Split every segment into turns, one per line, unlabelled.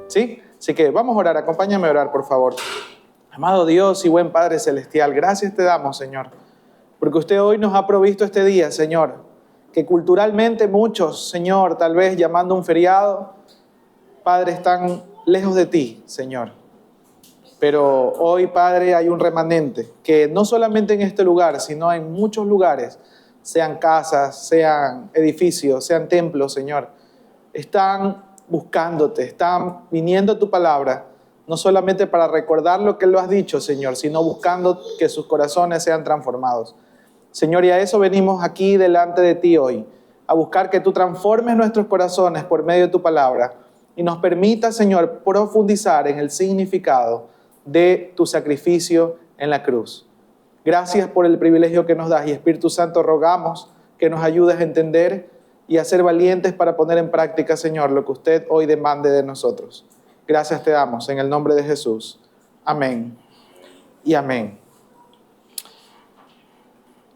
¿Sí? Así que vamos a orar, acompáñame a orar, por favor. Amado Dios y buen Padre Celestial, gracias te damos, Señor, porque usted hoy nos ha provisto este día, Señor, que culturalmente muchos, Señor, tal vez llamando un feriado, Padre, están lejos de ti, Señor. Pero hoy, Padre, hay un remanente que no solamente en este lugar, sino en muchos lugares, sean casas, sean edificios, sean templos, Señor, están buscándote, están viniendo a tu palabra, no solamente para recordar lo que lo has dicho, Señor, sino buscando que sus corazones sean transformados. Señor, y a eso venimos aquí delante de ti hoy, a buscar que tú transformes nuestros corazones por medio de tu palabra y nos permita, Señor, profundizar en el significado de tu sacrificio en la cruz. Gracias por el privilegio que nos das y Espíritu Santo, rogamos que nos ayudes a entender y a ser valientes para poner en práctica, Señor, lo que usted hoy demande de nosotros. Gracias te damos en el nombre de Jesús. Amén y amén.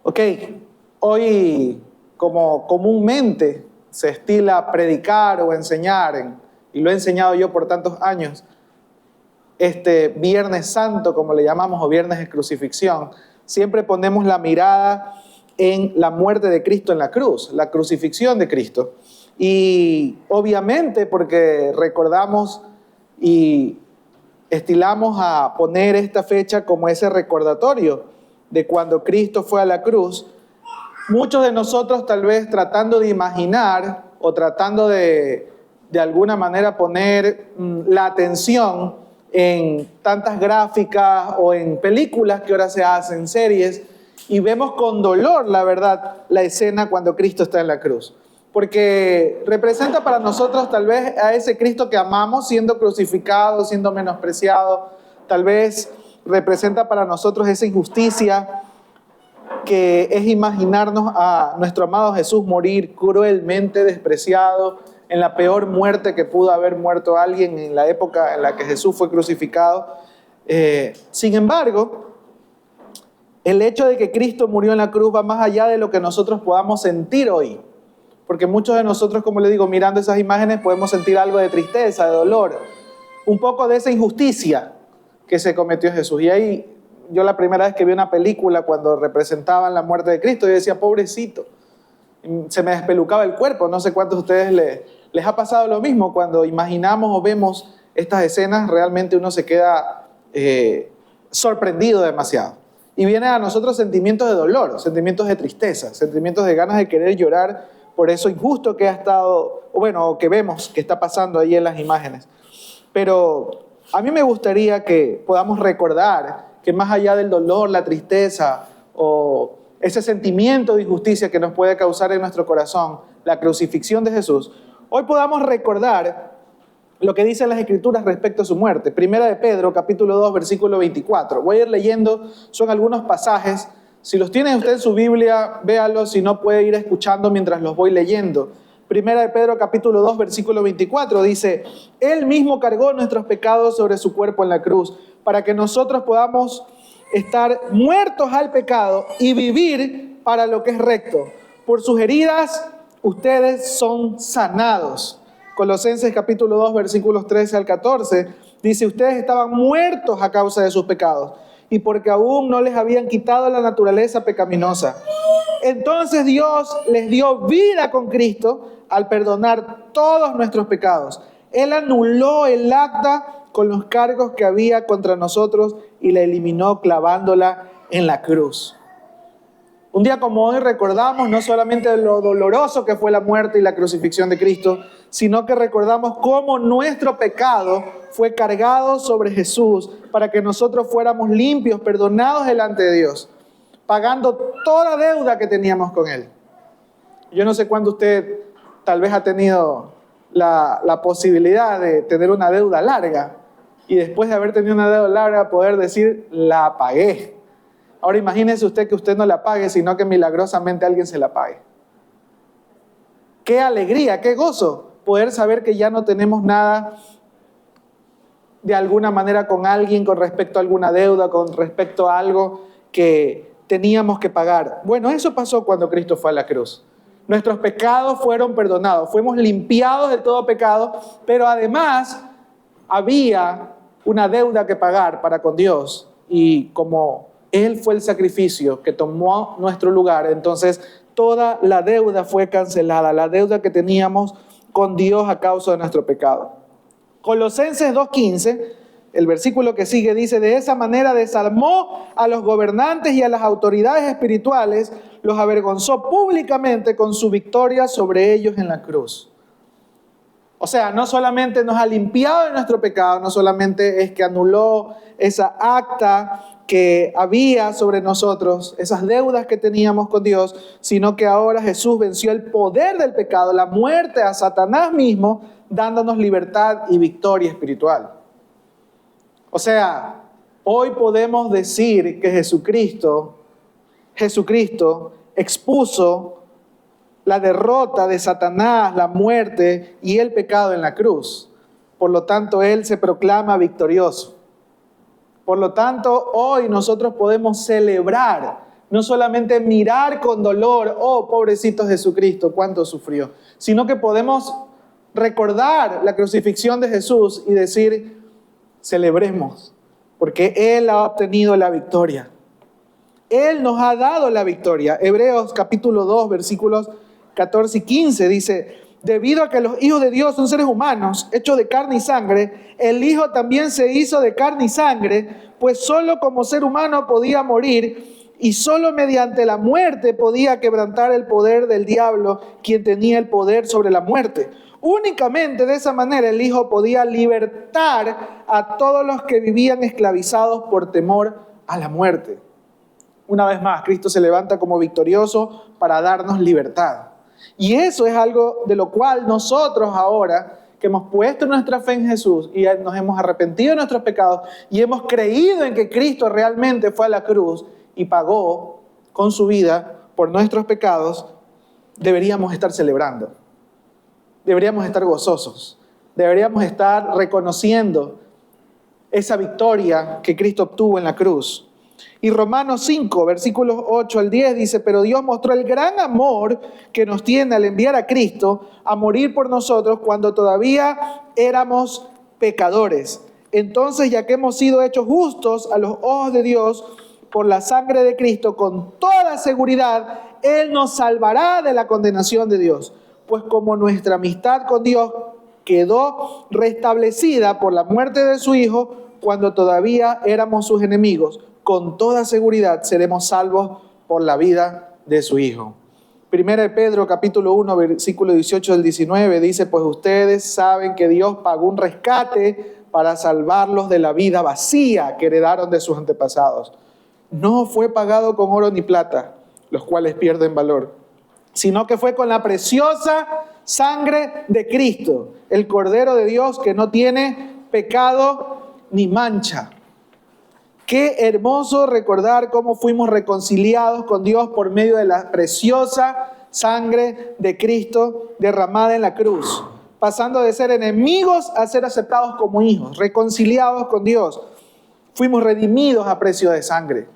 Ok, hoy como comúnmente se estila predicar o enseñar, y lo he enseñado yo por tantos años, este Viernes Santo, como le llamamos, o Viernes de Crucifixión, siempre ponemos la mirada en la muerte de Cristo en la cruz, la crucifixión de Cristo. Y obviamente porque recordamos y estilamos a poner esta fecha como ese recordatorio de cuando Cristo fue a la cruz, muchos de nosotros tal vez tratando de imaginar o tratando de alguna manera poner la atención en tantas gráficas o en películas que ahora se hacen, series, y vemos con dolor, la verdad, la escena cuando Cristo está en la cruz. Porque representa para nosotros tal vez a ese Cristo que amamos siendo crucificado, siendo menospreciado. Tal vez representa para nosotros esa injusticia que es imaginarnos a nuestro amado Jesús morir cruelmente despreciado, en la peor muerte que pudo haber muerto alguien en la época en la que Jesús fue crucificado. Sin embargo, el hecho de que Cristo murió en la cruz va más allá de lo que nosotros podamos sentir hoy. Porque muchos de nosotros, como le digo, mirando esas imágenes podemos sentir algo de tristeza, de dolor, un poco de esa injusticia que se cometió Jesús. Y ahí, yo la primera vez que vi una película cuando representaban la muerte de Cristo, yo decía, pobrecito, se me despelucaba el cuerpo. No sé cuántos de ustedes les ha pasado lo mismo. Cuando imaginamos o vemos estas escenas, realmente uno se queda sorprendido demasiado. Y vienen a nosotros sentimientos de dolor, sentimientos de tristeza, sentimientos de ganas de querer llorar por eso injusto que ha estado, o bueno, que vemos que está pasando ahí en las imágenes. Pero a mí me gustaría que podamos recordar que más allá del dolor, la tristeza o ese sentimiento de injusticia que nos puede causar en nuestro corazón la crucifixión de Jesús, hoy podamos recordar lo que dicen las Escrituras respecto a su muerte. Primera de Pedro, capítulo 2, versículo 24. Voy a ir leyendo, son algunos pasajes. Si los tiene usted en su Biblia, véalos, si no puede ir escuchando mientras los voy leyendo. Primera de Pedro, capítulo 2, versículo 24, dice, Él mismo cargó nuestros pecados sobre su cuerpo en la cruz, para que nosotros podamos estar muertos al pecado y vivir para lo que es recto. Por sus heridas, ustedes son sanados. Colosenses capítulo 2, versículos 13 al 14, dice, ustedes estaban muertos a causa de sus pecados y porque aún no les habían quitado la naturaleza pecaminosa. Entonces Dios les dio vida con Cristo al perdonar todos nuestros pecados. Él anuló el acta con los cargos que había contra nosotros y la eliminó clavándola en la cruz. Un día como hoy recordamos no solamente lo doloroso que fue la muerte y la crucifixión de Cristo, sino que recordamos cómo nuestro pecado fue cargado sobre Jesús para que nosotros fuéramos limpios, perdonados delante de Dios, pagando toda deuda que teníamos con Él. Yo no sé cuándo usted tal vez ha tenido la posibilidad de tener una deuda larga y después de haber tenido una deuda larga poder decir, la pagué. Ahora imagínese usted que usted no la pague, sino que milagrosamente alguien se la pague. Qué alegría, qué gozo poder saber que ya no tenemos nada de alguna manera con alguien con respecto a alguna deuda, con respecto a algo que teníamos que pagar. Bueno, eso pasó cuando Cristo fue a la cruz. Nuestros pecados fueron perdonados, fuimos limpiados de todo pecado, pero además había una deuda que pagar para con Dios, y como Él fue el sacrificio que tomó nuestro lugar, entonces toda la deuda fue cancelada, la deuda que teníamos con Dios a causa de nuestro pecado. Colosenses 2:15, el versículo que sigue, dice: de esa manera desarmó a los gobernantes y a las autoridades espirituales, los avergonzó públicamente con su victoria sobre ellos en la cruz. O sea, no solamente nos ha limpiado de nuestro pecado, no solamente es que anuló esa acta que había sobre nosotros, esas deudas que teníamos con Dios, sino que ahora Jesús venció el poder del pecado, la muerte, a Satanás mismo, dándonos libertad y victoria espiritual. O sea, hoy podemos decir que Jesucristo expuso la derrota de Satanás, la muerte y el pecado en la cruz. Por lo tanto, Él se proclama victorioso. Por lo tanto, hoy nosotros podemos celebrar, no solamente mirar con dolor, oh, pobrecito Jesucristo, cuánto sufrió, sino que podemos recordar la crucifixión de Jesús y decir: celebremos, porque Él ha obtenido la victoria. Él nos ha dado la victoria. Hebreos capítulo 2, versículos 14 y 15 dice: debido a que los hijos de Dios son seres humanos, hechos de carne y sangre, el Hijo también se hizo de carne y sangre, pues solo como ser humano podía morir, y solo mediante la muerte podía quebrantar el poder del diablo, quien tenía el poder sobre la muerte. Únicamente de esa manera el Hijo podía libertar a todos los que vivían esclavizados por temor a la muerte. Una vez más, Cristo se levanta como victorioso para darnos libertad. Y eso es algo de lo cual nosotros ahora, que hemos puesto nuestra fe en Jesús y nos hemos arrepentido de nuestros pecados y hemos creído en que Cristo realmente fue a la cruz y pagó con su vida por nuestros pecados, deberíamos estar celebrando. Deberíamos estar gozosos. Deberíamos estar reconociendo esa victoria que Cristo obtuvo en la cruz. Y Romanos 5, versículos 8 al 10 dice: pero Dios mostró el gran amor que nos tiene al enviar a Cristo a morir por nosotros cuando todavía éramos pecadores. Entonces, ya que hemos sido hechos justos a los ojos de Dios por la sangre de Cristo, con toda seguridad, Él nos salvará de la condenación de Dios. Pues como nuestra amistad con Dios quedó restablecida por la muerte de su Hijo cuando todavía éramos sus enemigos, con toda seguridad seremos salvos por la vida de su Hijo. Primera de Pedro capítulo 1, versículo 18 al 19 dice: pues ustedes saben que Dios pagó un rescate para salvarlos de la vida vacía que heredaron de sus antepasados. No fue pagado con oro ni plata, los cuales pierden valor, sino que fue con la preciosa sangre de Cristo, el Cordero de Dios que no tiene pecado ni mancha. Qué hermoso recordar cómo fuimos reconciliados con Dios por medio de la preciosa sangre de Cristo derramada en la cruz, pasando de ser enemigos a ser aceptados como hijos, reconciliados con Dios. Fuimos redimidos a precio de sangre,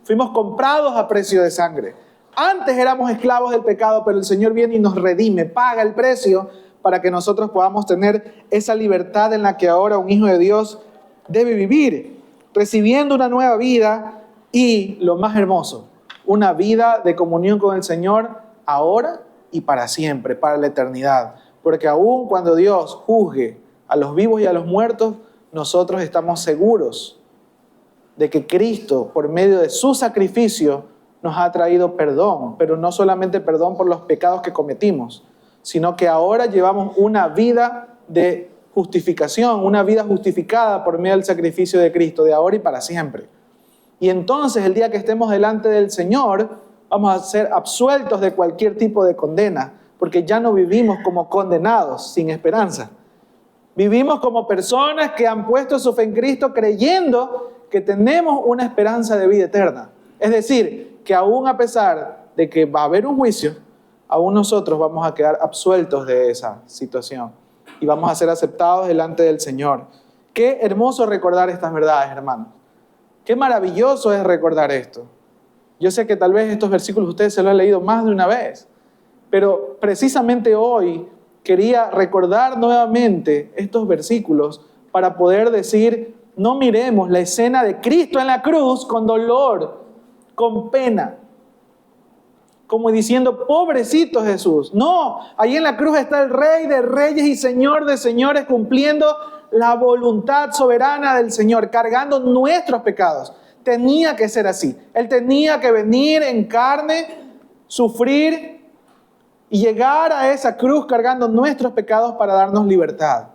fuimos comprados a precio de sangre. Antes éramos esclavos del pecado, pero el Señor viene y nos redime, paga el precio para que nosotros podamos tener esa libertad en la que ahora un hijo de Dios debe vivir, recibiendo una nueva vida y, lo más hermoso, una vida de comunión con el Señor ahora y para siempre, para la eternidad. Porque aun cuando Dios juzgue a los vivos y a los muertos, nosotros estamos seguros de que Cristo, por medio de su sacrificio, nos ha traído perdón, pero no solamente perdón por los pecados que cometimos, sino que ahora llevamos una vida de justificación, una vida justificada por medio del sacrificio de Cristo, de ahora y para siempre. Y entonces el día que estemos delante del Señor, vamos a ser absueltos de cualquier tipo de condena, porque ya no vivimos como condenados, sin esperanza. Vivimos como personas que han puesto su fe en Cristo creyendo que tenemos una esperanza de vida eterna. Es decir, que aún a pesar de que va a haber un juicio, aún nosotros vamos a quedar absueltos de esa situación y vamos a ser aceptados delante del Señor. Qué hermoso recordar estas verdades, hermanos. Qué maravilloso es recordar esto. Yo sé que tal vez estos versículos ustedes se los han leído más de una vez, pero precisamente hoy quería recordar nuevamente estos versículos para poder decir, no miremos la escena de Cristo en la cruz con dolor, con pena, como diciendo, pobrecito Jesús. No, ahí en la cruz está el Rey de Reyes y Señor de Señores, cumpliendo la voluntad soberana del Señor, cargando nuestros pecados. Tenía que ser así. Él tenía que venir en carne, sufrir y llegar a esa cruz cargando nuestros pecados para darnos libertad,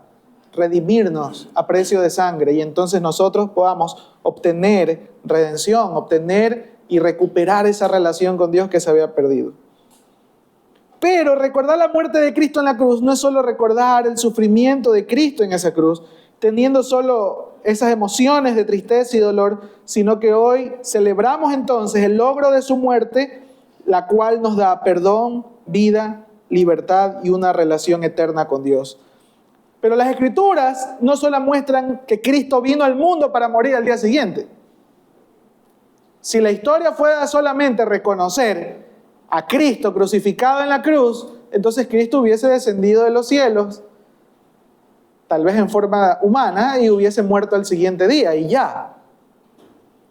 redimirnos a precio de sangre, y entonces nosotros podamos obtener redención, obtener y recuperar esa relación con Dios que se había perdido. Pero recordar la muerte de Cristo en la cruz no es solo recordar el sufrimiento de Cristo en esa cruz, teniendo solo esas emociones de tristeza y dolor, sino que hoy celebramos entonces el logro de su muerte, la cual nos da perdón, vida, libertad y una relación eterna con Dios. Pero las Escrituras no solo muestran que Cristo vino al mundo para morir al día siguiente. Si la historia fuera solamente reconocer a Cristo crucificado en la cruz, entonces Cristo hubiese descendido de los cielos, tal vez en forma humana, y hubiese muerto al siguiente día y ya.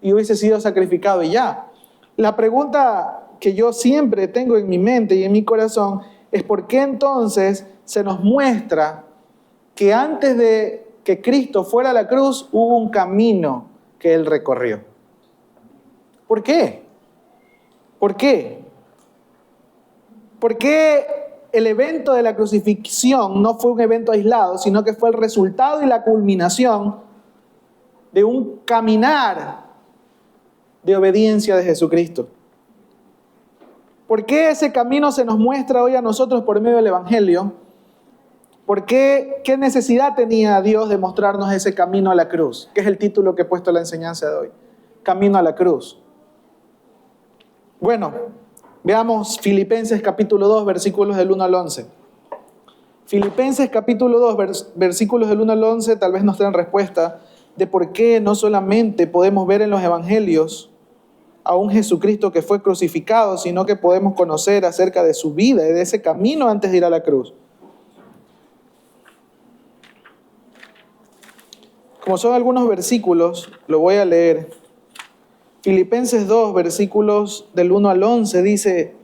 Y hubiese sido sacrificado y ya. La pregunta que yo siempre tengo en mi mente y en mi corazón es ¿por qué entonces se nos muestra que antes de que Cristo fuera a la cruz hubo un camino que Él recorrió? ¿Por qué? ¿Por qué? ¿Por qué el evento de la crucifixión no fue un evento aislado, sino que fue el resultado y la culminación de un caminar de obediencia de Jesucristo? ¿Por qué ese camino se nos muestra hoy a nosotros por medio del Evangelio? ¿Por qué? ¿Qué necesidad tenía Dios de mostrarnos ese camino a la cruz? Que es el título que he puesto a la enseñanza de hoy. Camino a la cruz. Bueno, veamos Filipenses capítulo 2, versículos del 1 al 11. Filipenses capítulo 2, versículos del 1 al 11, tal vez nos den respuesta de por qué no solamente podemos ver en los evangelios a un Jesucristo que fue crucificado, sino que podemos conocer acerca de su vida y de ese camino antes de ir a la cruz. Como son algunos versículos, lo voy a leer. Filipenses 2, versículos del 1 al 11, dice: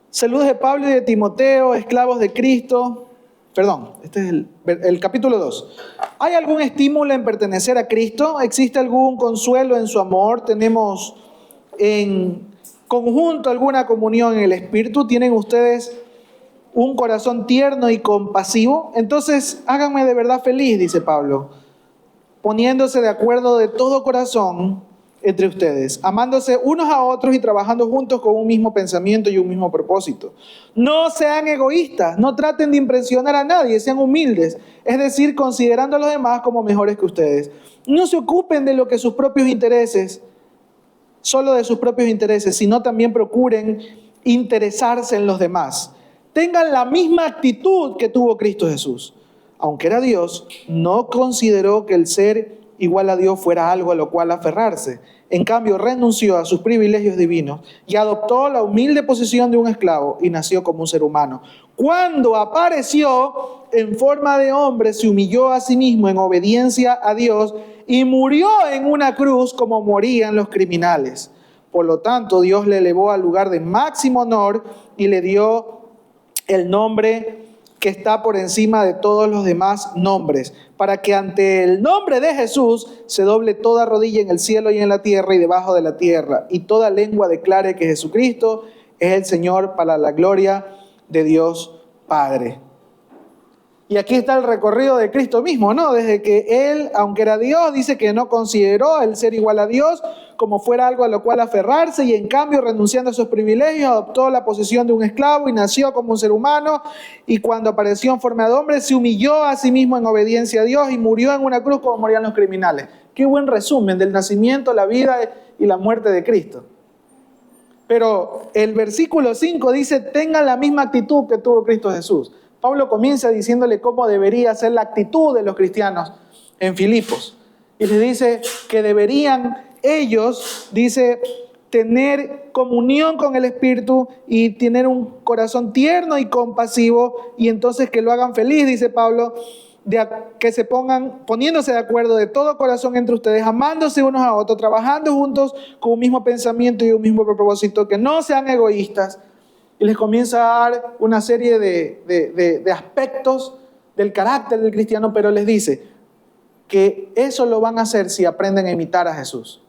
saludos de Pablo y de Timoteo, esclavos de Cristo. Perdón, este es el capítulo 2. ¿Hay algún estímulo en pertenecer a Cristo? ¿Existe algún consuelo en su amor? ¿Tenemos en conjunto alguna comunión en el Espíritu? ¿Tienen ustedes un corazón tierno y compasivo? Entonces háganme de verdad feliz, dice Pablo, poniéndose de acuerdo de todo corazón entre ustedes, amándose unos a otros y trabajando juntos con un mismo pensamiento y un mismo propósito. No sean egoístas, no traten de impresionar a nadie, sean humildes, es decir, considerando a los demás como mejores que ustedes. No se ocupen de lo que sus propios intereses, solo de sus propios intereses, sino también procuren interesarse en los demás. Tengan la misma actitud que tuvo Cristo Jesús. Aunque era Dios, no consideró que el ser igual a Dios fuera algo a lo cual aferrarse. En cambio, renunció a sus privilegios divinos y adoptó la humilde posición de un esclavo y nació como un ser humano. Cuando apareció en forma de hombre, se humilló a sí mismo en obediencia a Dios y murió en una cruz como morían los criminales. Por lo tanto, Dios le elevó al lugar de máximo honor y le dio el nombre que está por encima de todos los demás nombres, para que ante el nombre de Jesús se doble toda rodilla en el cielo y en la tierra y debajo de la tierra, y toda lengua declare que Jesucristo es el Señor, para la gloria de Dios Padre. Y aquí está el recorrido de Cristo mismo, ¿no? Desde que Él, aunque era Dios, dice que no consideró el ser igual a Dios como fuera algo a lo cual aferrarse, y en cambio, renunciando a sus privilegios, adoptó la posición de un esclavo y nació como un ser humano, y cuando apareció en forma de hombre, se humilló a sí mismo en obediencia a Dios y murió en una cruz como morían los criminales. Qué buen resumen del nacimiento, la vida y la muerte de Cristo. Pero el versículo 5 dice: tengan la misma actitud que tuvo Cristo Jesús. Pablo comienza diciéndole cómo debería ser la actitud de los cristianos en Filipos. Y les dice que deberían ellos, dice, tener comunión con el Espíritu y tener un corazón tierno y compasivo, y entonces que lo hagan feliz, dice Pablo, que se pongan poniéndose de acuerdo de todo corazón entre ustedes, amándose unos a otros, trabajando juntos con un mismo pensamiento y un mismo propósito, que no sean egoístas. Y les comienza a dar una serie de aspectos del carácter del cristiano, pero les dice que eso lo van a hacer si aprenden a imitar a Jesús.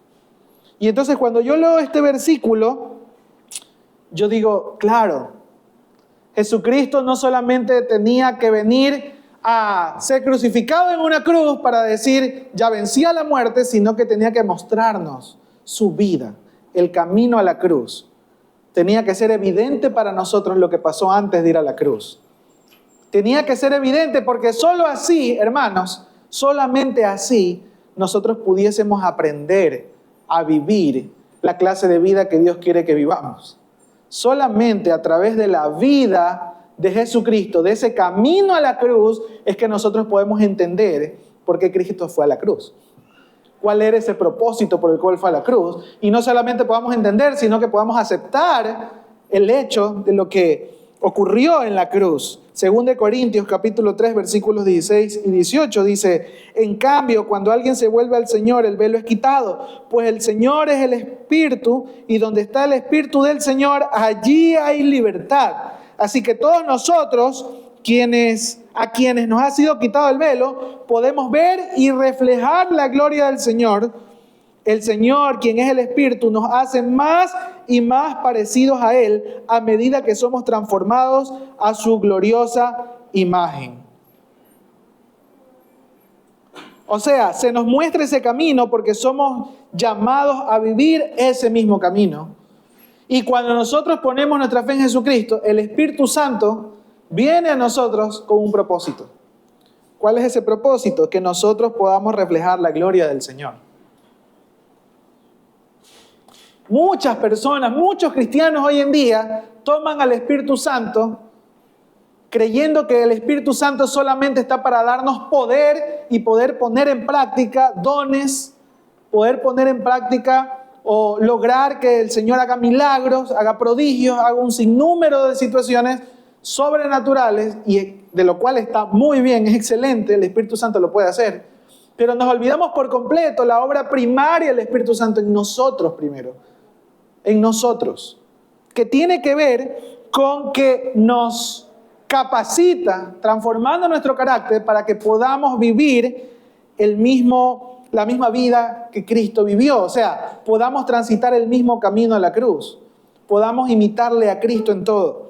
Y entonces cuando yo leo este versículo, yo digo, claro, Jesucristo no solamente tenía que venir a ser crucificado en una cruz para decir, ya vencí a la muerte, sino que tenía que mostrarnos su vida, el camino a la cruz. Tenía que ser evidente para nosotros lo que pasó antes de ir a la cruz. Tenía que ser evidente porque solo así, hermanos, solamente así nosotros pudiésemos aprender a vivir la clase de vida que Dios quiere que vivamos. Solamente a través de la vida de Jesucristo, de ese camino a la cruz, es que nosotros podemos entender por qué Cristo fue a la cruz. ¿Cuál era ese propósito por el cual fue a la cruz? Y no solamente podamos entender, sino que podamos aceptar el hecho de lo que ocurrió en la cruz. Según de Corintios capítulo 3 versículos 16 y 18 dice, en cambio, cuando alguien se vuelve al Señor, el velo es quitado, pues el Señor es el Espíritu, y donde está el Espíritu del Señor, allí hay libertad. Así que todos nosotros, a quienes nos ha sido quitado el velo, podemos ver y reflejar la gloria del Señor. El Señor, quien es el Espíritu, nos hace más y más parecidos a Él a medida que somos transformados a su gloriosa imagen. O sea, se nos muestra ese camino porque somos llamados a vivir ese mismo camino. Y cuando nosotros ponemos nuestra fe en Jesucristo, el Espíritu Santo viene a nosotros con un propósito. ¿Cuál es ese propósito? Que nosotros podamos reflejar la gloria del Señor. Muchas personas, muchos cristianos hoy en día toman al Espíritu Santo creyendo que el Espíritu Santo solamente está para darnos poder y poder poner en práctica dones, poder poner en práctica o lograr que el Señor haga milagros, haga prodigios, haga un sinnúmero de situaciones sobrenaturales, y de lo cual está muy bien, es excelente, el Espíritu Santo lo puede hacer, pero nos olvidamos por completo la obra primaria del Espíritu Santo en nosotros primero, en nosotros, que tiene que ver con que nos capacita, transformando nuestro carácter para que podamos vivir la misma vida que Cristo vivió. O sea, podamos transitar el mismo camino a la cruz, podamos imitarle a Cristo en todo.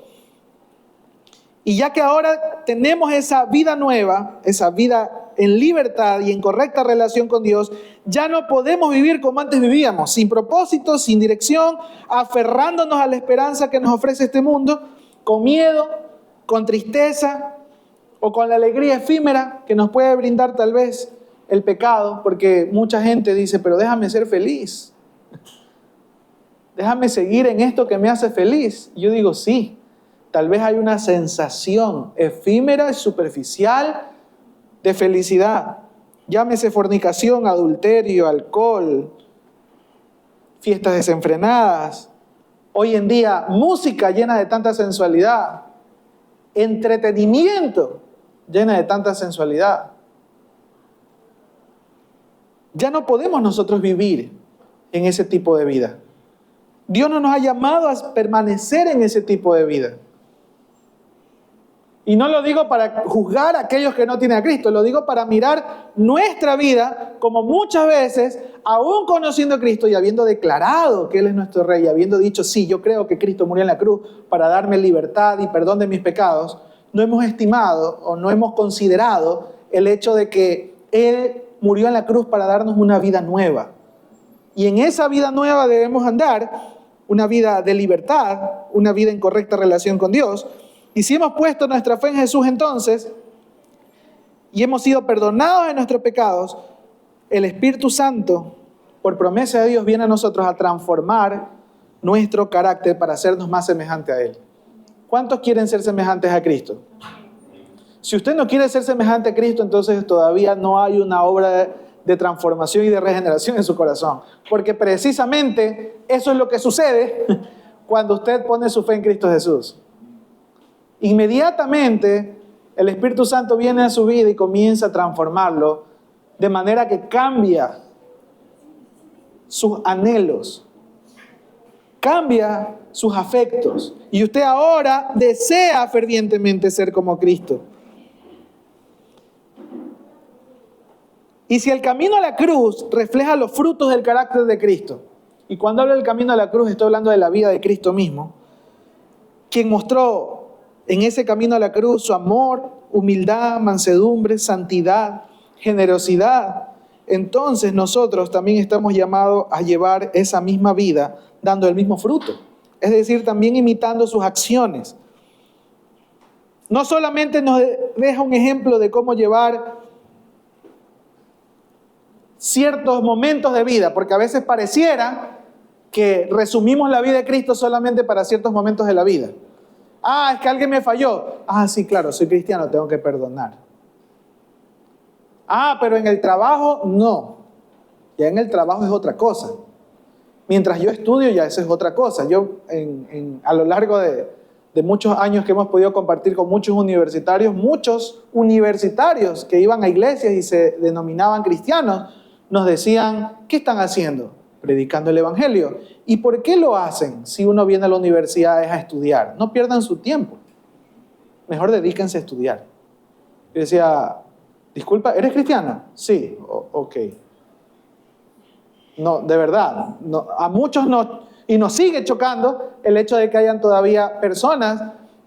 Y ya que ahora tenemos esa vida nueva, esa vida en libertad y en correcta relación con Dios, ya no podemos vivir como antes vivíamos, sin propósito, sin dirección, aferrándonos a la esperanza que nos ofrece este mundo, con miedo, con tristeza o con la alegría efímera que nos puede brindar tal vez el pecado, porque mucha gente dice, pero déjame ser feliz, déjame seguir en esto que me hace feliz. Y yo digo, sí. Tal vez hay una sensación efímera y superficial de felicidad. Llámese fornicación, adulterio, alcohol, fiestas desenfrenadas. Hoy en día, música llena de tanta sensualidad. Entretenimiento llena de tanta sensualidad. Ya no podemos nosotros vivir en ese tipo de vida. Dios no nos ha llamado a permanecer en ese tipo de vida. Y no lo digo para juzgar a aquellos que no tienen a Cristo, lo digo para mirar nuestra vida como muchas veces, aún conociendo a Cristo y habiendo declarado que Él es nuestro Rey, y habiendo dicho, sí, yo creo que Cristo murió en la cruz para darme libertad y perdón de mis pecados, no hemos estimado o no hemos considerado el hecho de que Él murió en la cruz para darnos una vida nueva. Y en esa vida nueva debemos andar, una vida de libertad, una vida en correcta relación con Dios. Y si hemos puesto nuestra fe en Jesús entonces, y hemos sido perdonados de nuestros pecados, el Espíritu Santo, por promesa de Dios, viene a nosotros a transformar nuestro carácter para hacernos más semejantes a Él. ¿Cuántos quieren ser semejantes a Cristo? Si usted no quiere ser semejante a Cristo, entonces todavía no hay una obra de transformación y de regeneración en su corazón. Porque precisamente eso es lo que sucede cuando usted pone su fe en Cristo Jesús. Inmediatamente el Espíritu Santo viene a su vida y comienza a transformarlo de manera que cambia sus anhelos, cambia sus afectos. Y usted ahora desea fervientemente ser como Cristo. Y si el camino a la cruz refleja los frutos del carácter de Cristo, y cuando hablo del camino a la cruz estoy hablando de la vida de Cristo mismo, quien mostró en ese camino a la cruz su amor, humildad, mansedumbre, santidad, generosidad, entonces nosotros también estamos llamados a llevar esa misma vida dando el mismo fruto. Es decir, también imitando sus acciones. No solamente nos deja un ejemplo de cómo llevar ciertos momentos de vida, porque a veces pareciera que resumimos la vida de Cristo solamente para ciertos momentos de la vida. Ah, es que alguien me falló. Ah, sí, claro, soy cristiano, tengo que perdonar. Ah, pero en el trabajo, no. Ya en el trabajo es otra cosa. Mientras yo estudio, ya eso es otra cosa. Yo, a lo largo de muchos años que hemos podido compartir con muchos universitarios que iban a iglesias y se denominaban cristianos, nos decían, ¿qué están haciendo? Predicando el Evangelio. ¿Y por qué lo hacen si uno viene a la universidad a estudiar? No pierdan su tiempo. Mejor dedíquense a estudiar. Yo decía, disculpa, ¿eres cristiana? Sí, ok. No, de verdad, no, a muchos no, y nos sigue chocando el hecho de que hayan todavía personas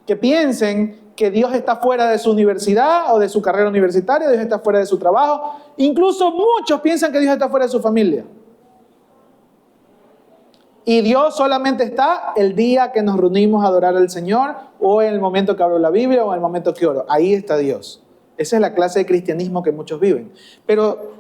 que piensen que Dios está fuera de su universidad o de su carrera universitaria, Dios está fuera de su trabajo. Incluso muchos piensan que Dios está fuera de su familia. Y Dios solamente está el día que nos reunimos a adorar al Señor, o en el momento que abro la Biblia, o en el momento que oro. Ahí está Dios. Esa es la clase de cristianismo que muchos viven. Pero,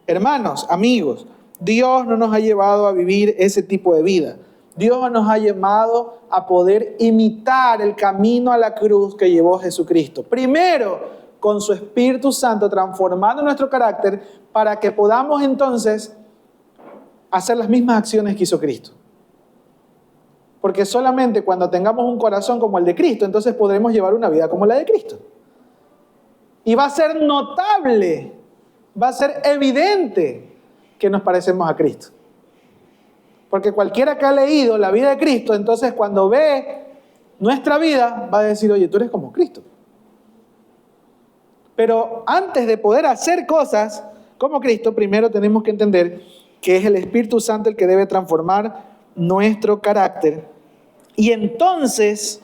hermanos, amigos, Dios no nos ha llevado a vivir ese tipo de vida. Dios nos ha llamado a poder imitar el camino a la cruz que llevó Jesucristo. Primero, con su Espíritu Santo transformando nuestro carácter para que podamos entonces hacer las mismas acciones que hizo Cristo. Porque solamente cuando tengamos un corazón como el de Cristo, entonces podremos llevar una vida como la de Cristo. Y va a ser notable, va a ser evidente que nos parecemos a Cristo. Porque cualquiera que ha leído la vida de Cristo, entonces cuando ve nuestra vida, va a decir, oye, tú eres como Cristo. Pero antes de poder hacer cosas como Cristo, primero tenemos que entender que es el Espíritu Santo el que debe transformar nuestro carácter. Y entonces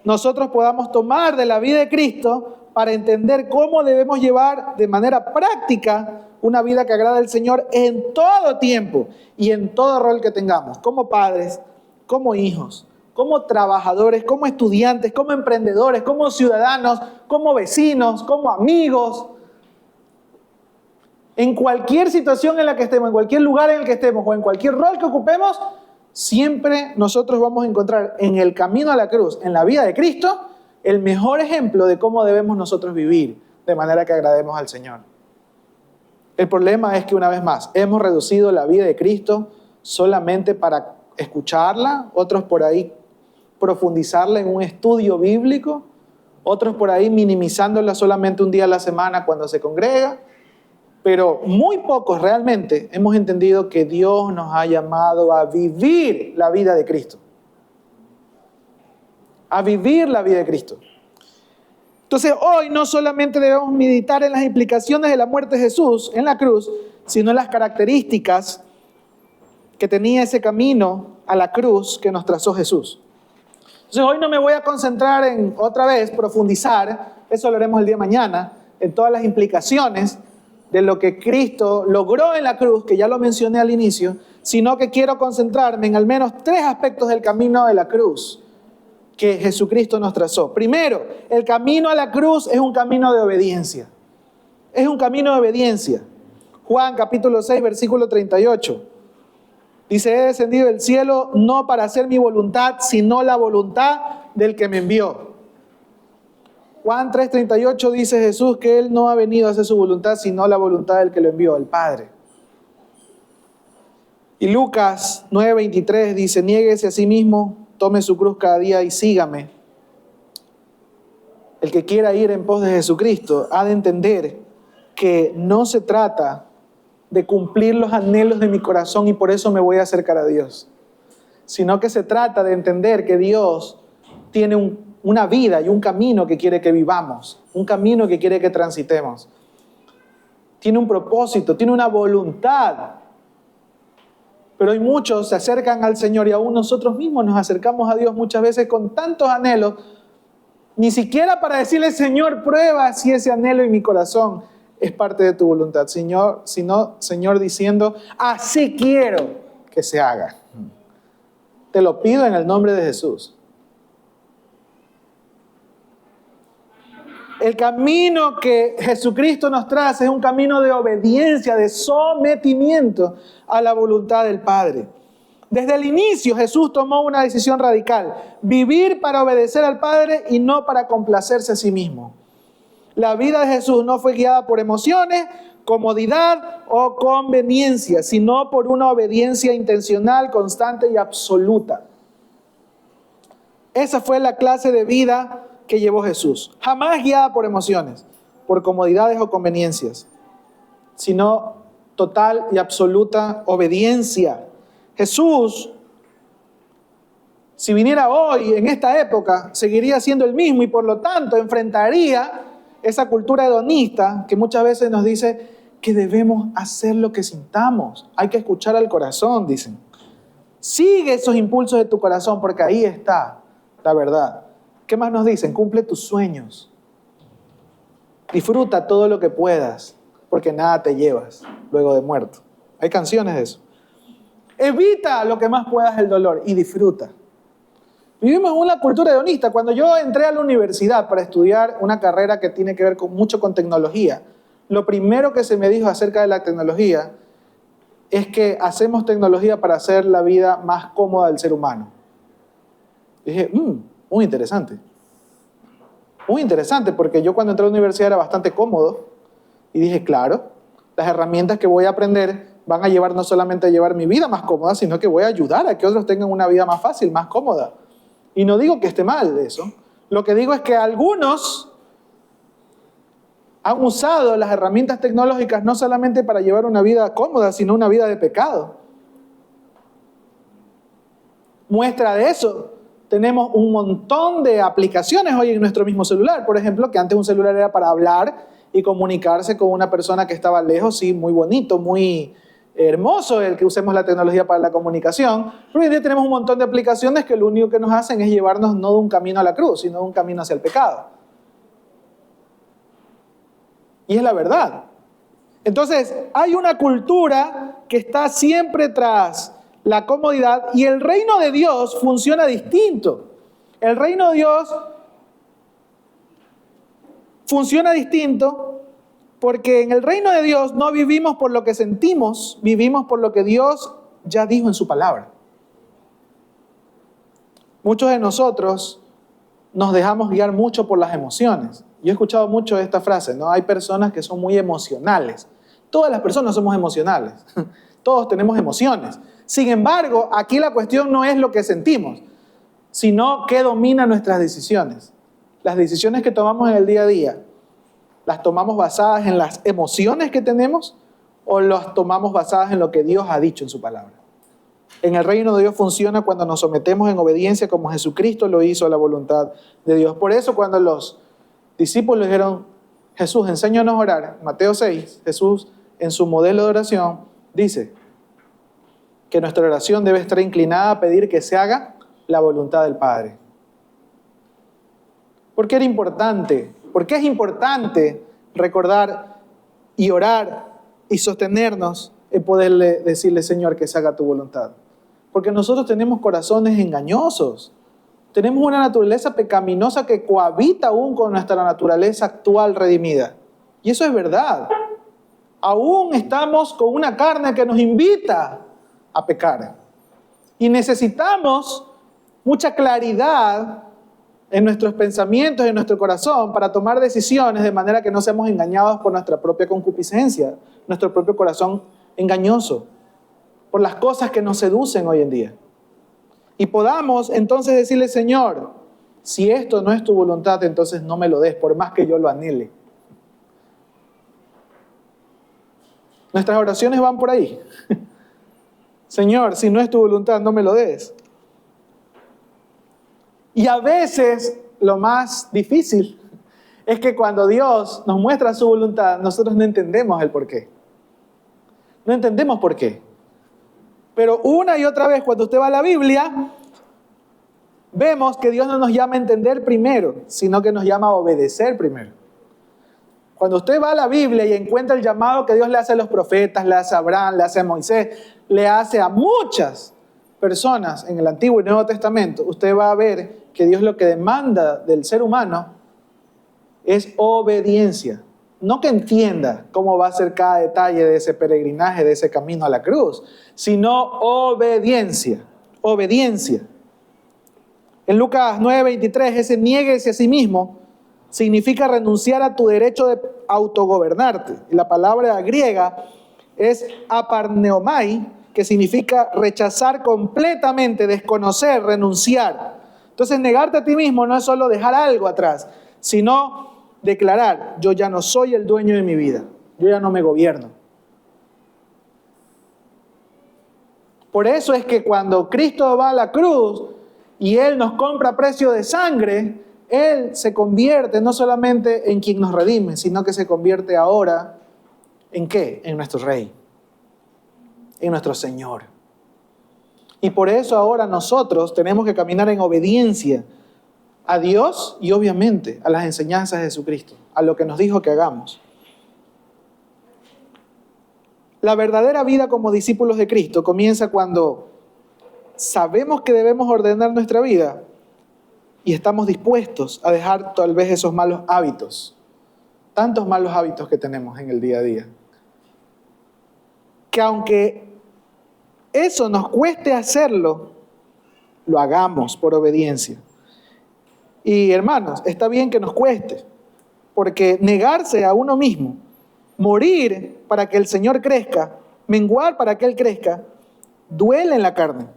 nosotros podamos tomar de la vida de Cristo para entender cómo debemos llevar de manera práctica una vida que agrada al Señor en todo tiempo y en todo rol que tengamos, como padres, como hijos, como trabajadores, como estudiantes, como emprendedores, como ciudadanos, como vecinos, como amigos. En cualquier situación en la que estemos, en cualquier lugar en el que estemos o en cualquier rol que ocupemos, siempre nosotros vamos a encontrar en el camino a la cruz, en la vida de Cristo, el mejor ejemplo de cómo debemos nosotros vivir de manera que agrademos al Señor. El problema es que, una vez más, hemos reducido la vida de Cristo solamente para escucharla, otros por ahí profundizarla en un estudio bíblico, otros por ahí minimizándola solamente un día a la semana cuando se congrega, pero muy pocos realmente hemos entendido que Dios nos ha llamado a vivir la vida de Cristo. A vivir la vida de Cristo. Entonces hoy no solamente debemos meditar en las implicaciones de la muerte de Jesús en la cruz, sino en las características que tenía ese camino a la cruz que nos trazó Jesús. Entonces hoy no me voy a concentrar en otra vez profundizar, eso lo haremos el día de mañana, en todas las implicaciones de lo que Cristo logró en la cruz, que ya lo mencioné al inicio, sino que quiero concentrarme en al menos 3 aspectos del camino de la cruz que Jesucristo nos trazó. Primero, el camino a la cruz es un camino de obediencia. Es un camino de obediencia. Juan capítulo 6, versículo 38. Dice, he descendido del cielo no para hacer mi voluntad, sino la voluntad del que me envió. Juan 3:38 dice Jesús que Él no ha venido a hacer su voluntad, sino la voluntad del que lo envió, el Padre. Y Lucas 9:23 dice, niéguese a sí mismo, tome su cruz cada día y sígame. el que quiera ir en pos de Jesucristo, ha de entender que no se trata de cumplir los anhelos de mi corazón y por eso me voy a acercar a Dios, sino que se trata de entender que Dios tiene una vida y un camino que quiere que vivamos, un camino que quiere que transitemos. Tiene un propósito, tiene una voluntad. Pero hoy muchos se acercan al Señor y aún nosotros mismos nos acercamos a Dios muchas veces con tantos anhelos, ni siquiera para decirle, Señor, prueba si ese anhelo en mi corazón es parte de tu voluntad, sino, Señor, diciendo, así quiero que se haga. Te lo pido en el nombre de Jesús. El camino que Jesucristo nos traza es un camino de obediencia, de sometimiento a la voluntad del Padre. Desde el inicio Jesús tomó una decisión radical: vivir para obedecer al Padre y no para complacerse a sí mismo. La vida de Jesús no fue guiada por emociones, comodidad o conveniencia, sino por una obediencia intencional, constante y absoluta. Esa fue la clase de vida que llevó Jesús. Jamás guiada por emociones, por comodidades o conveniencias, sino total y absoluta obediencia. Jesús, si viniera hoy, en esta época, seguiría siendo el mismo y por lo tanto enfrentaría esa cultura hedonista que muchas veces nos dice que debemos hacer lo que sintamos. Hay que escuchar al corazón, dicen. Sigue esos impulsos de tu corazón porque ahí está la verdad. ¿Qué más nos dicen? Cumple tus sueños. Disfruta todo lo que puedas, porque nada te llevas luego de muerto. Hay canciones de eso. Evita lo que más puedas el dolor y disfruta. Vivimos en una cultura hedonista. Cuando yo entré a la universidad para estudiar una carrera que tiene que ver mucho con tecnología, lo primero que se me dijo acerca de la tecnología es que hacemos tecnología para hacer la vida más cómoda del ser humano. Dije, muy interesante. Muy interesante, porque yo cuando entré a la universidad era bastante cómodo y dije, claro, las herramientas que voy a aprender van a llevar no solamente a llevar mi vida más cómoda, sino que voy a ayudar a que otros tengan una vida más fácil, más cómoda. Y no digo que esté mal eso. Lo que digo es que algunos han usado las herramientas tecnológicas no solamente para llevar una vida cómoda, sino una vida de pecado. Muestra de eso, tenemos un montón de aplicaciones hoy en nuestro mismo celular. Por ejemplo, que antes un celular era para hablar y comunicarse con una persona que estaba lejos, sí, muy bonito, muy hermoso el que usemos la tecnología para la comunicación. Pero hoy en día tenemos un montón de aplicaciones que lo único que nos hacen es llevarnos no de un camino a la cruz, sino de un camino hacia el pecado. Y es la verdad. Entonces, hay una cultura que está siempre tras la comodidad y el reino de Dios funciona distinto. El reino de Dios funciona distinto porque en el reino de Dios no vivimos por lo que sentimos, vivimos por lo que Dios ya dijo en su palabra. Muchos de nosotros nos dejamos guiar mucho por las emociones. Yo he escuchado mucho esta frase, ¿no? Hay personas que son muy emocionales. Todas las personas somos emocionales. Todos tenemos emociones. Sin embargo, aquí la cuestión no es lo que sentimos, sino qué domina nuestras decisiones. Las decisiones que tomamos en el día a día, ¿las tomamos basadas en las emociones que tenemos o las tomamos basadas en lo que Dios ha dicho en su palabra? En el reino de Dios funciona cuando nos sometemos en obediencia como Jesucristo lo hizo a la voluntad de Dios. Por eso cuando los discípulos dijeron, Jesús, enséñanos a orar, Mateo 6, Jesús en su modelo de oración dice que nuestra oración debe estar inclinada a pedir que se haga la voluntad del Padre. ¿Por qué era importante? ¿Por qué es importante recordar y orar y sostenernos en poderle decirle, Señor, que se haga tu voluntad? Porque nosotros tenemos corazones engañosos. Tenemos una naturaleza pecaminosa que cohabita aún con nuestra naturaleza actual redimida. Y eso es verdad. Aún estamos con una carne que nos invita a pecar. Y necesitamos mucha claridad en nuestros pensamientos, en nuestro corazón, para tomar decisiones de manera que no seamos engañados por nuestra propia concupiscencia, nuestro propio corazón engañoso, por las cosas que nos seducen hoy en día. Y podamos entonces decirle, Señor, Si esto no es tu voluntad, entonces no me lo des, por más que yo lo anhele. Nuestras oraciones van por ahí. Señor, si no es tu voluntad, no me lo des. Y a veces lo más difícil es que cuando Dios nos muestra su voluntad, nosotros no entendemos el por qué. No entendemos por qué. Pero una y otra vez, cuando usted va a la Biblia, vemos que Dios no nos llama a entender primero, sino que nos llama a obedecer primero. Cuando usted va a la Biblia y encuentra el llamado que Dios le hace a los profetas, le hace a Abraham, le hace a Moisés, le hace a muchas personas en el Antiguo y Nuevo Testamento, usted va a ver que Dios lo que demanda del ser humano es obediencia. No que entienda cómo va a ser cada detalle de ese peregrinaje, de ese camino a la cruz, sino obediencia. Obediencia. En Lucas 9:23, ese niéguese a sí mismo significa renunciar a tu derecho de autogobernarte. Y la palabra griega es aparneomai, que significa rechazar completamente, desconocer, renunciar. Entonces, negarte a ti mismo no es solo dejar algo atrás, sino declarar: yo ya no soy el dueño de mi vida, yo ya no me gobierno. Por eso es que cuando Cristo va a la cruz y Él nos compra a precio de sangre, Él se convierte no solamente en quien nos redime, sino que se convierte ahora ¿en qué? En nuestro Rey, en nuestro Señor. Y por eso ahora nosotros tenemos que caminar en obediencia a Dios y obviamente a las enseñanzas de Jesucristo, a lo que nos dijo que hagamos. La verdadera vida como discípulos de Cristo comienza cuando sabemos que debemos ordenar nuestra vida y estamos dispuestos a dejar tal vez esos malos hábitos, tantos malos hábitos que tenemos en el día a día. Que aunque eso nos cueste hacerlo, lo hagamos por obediencia. Y hermanos, está bien que nos cueste, porque negarse a uno mismo, morir para que el Señor crezca, menguar para que Él crezca, duele en la carne.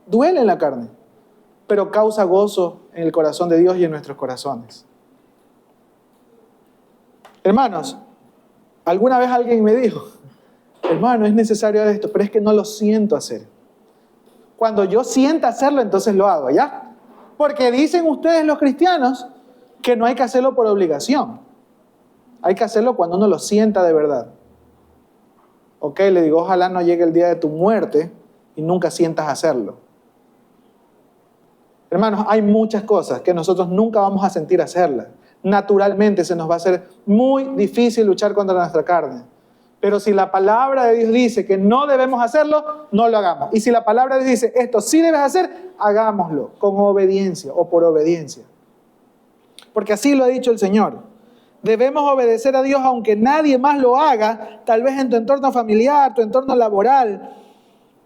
Duele en la carne, pero causa gozo en el corazón de Dios y en nuestros corazones. Hermanos, alguna vez alguien me dijo: hermano, es necesario esto, pero es que no lo siento hacer. Cuando yo sienta hacerlo, entonces lo hago, ¿ya? Porque dicen ustedes los cristianos que no hay que hacerlo por obligación. Hay que hacerlo cuando uno lo sienta de verdad. Ok, le digo, ojalá no llegue el día de tu muerte y nunca sientas hacerlo. Hermanos, hay muchas cosas que nosotros nunca vamos a sentir hacerlas. Naturalmente se nos va a hacer muy difícil luchar contra nuestra carne. Pero si la palabra de Dios dice que no debemos hacerlo, no lo hagamos. Y si la palabra de Dios dice, esto sí debes hacer, hagámoslo con obediencia o por obediencia. Porque así lo ha dicho el Señor. Debemos obedecer a Dios aunque nadie más lo haga, tal vez en tu entorno familiar, tu entorno laboral.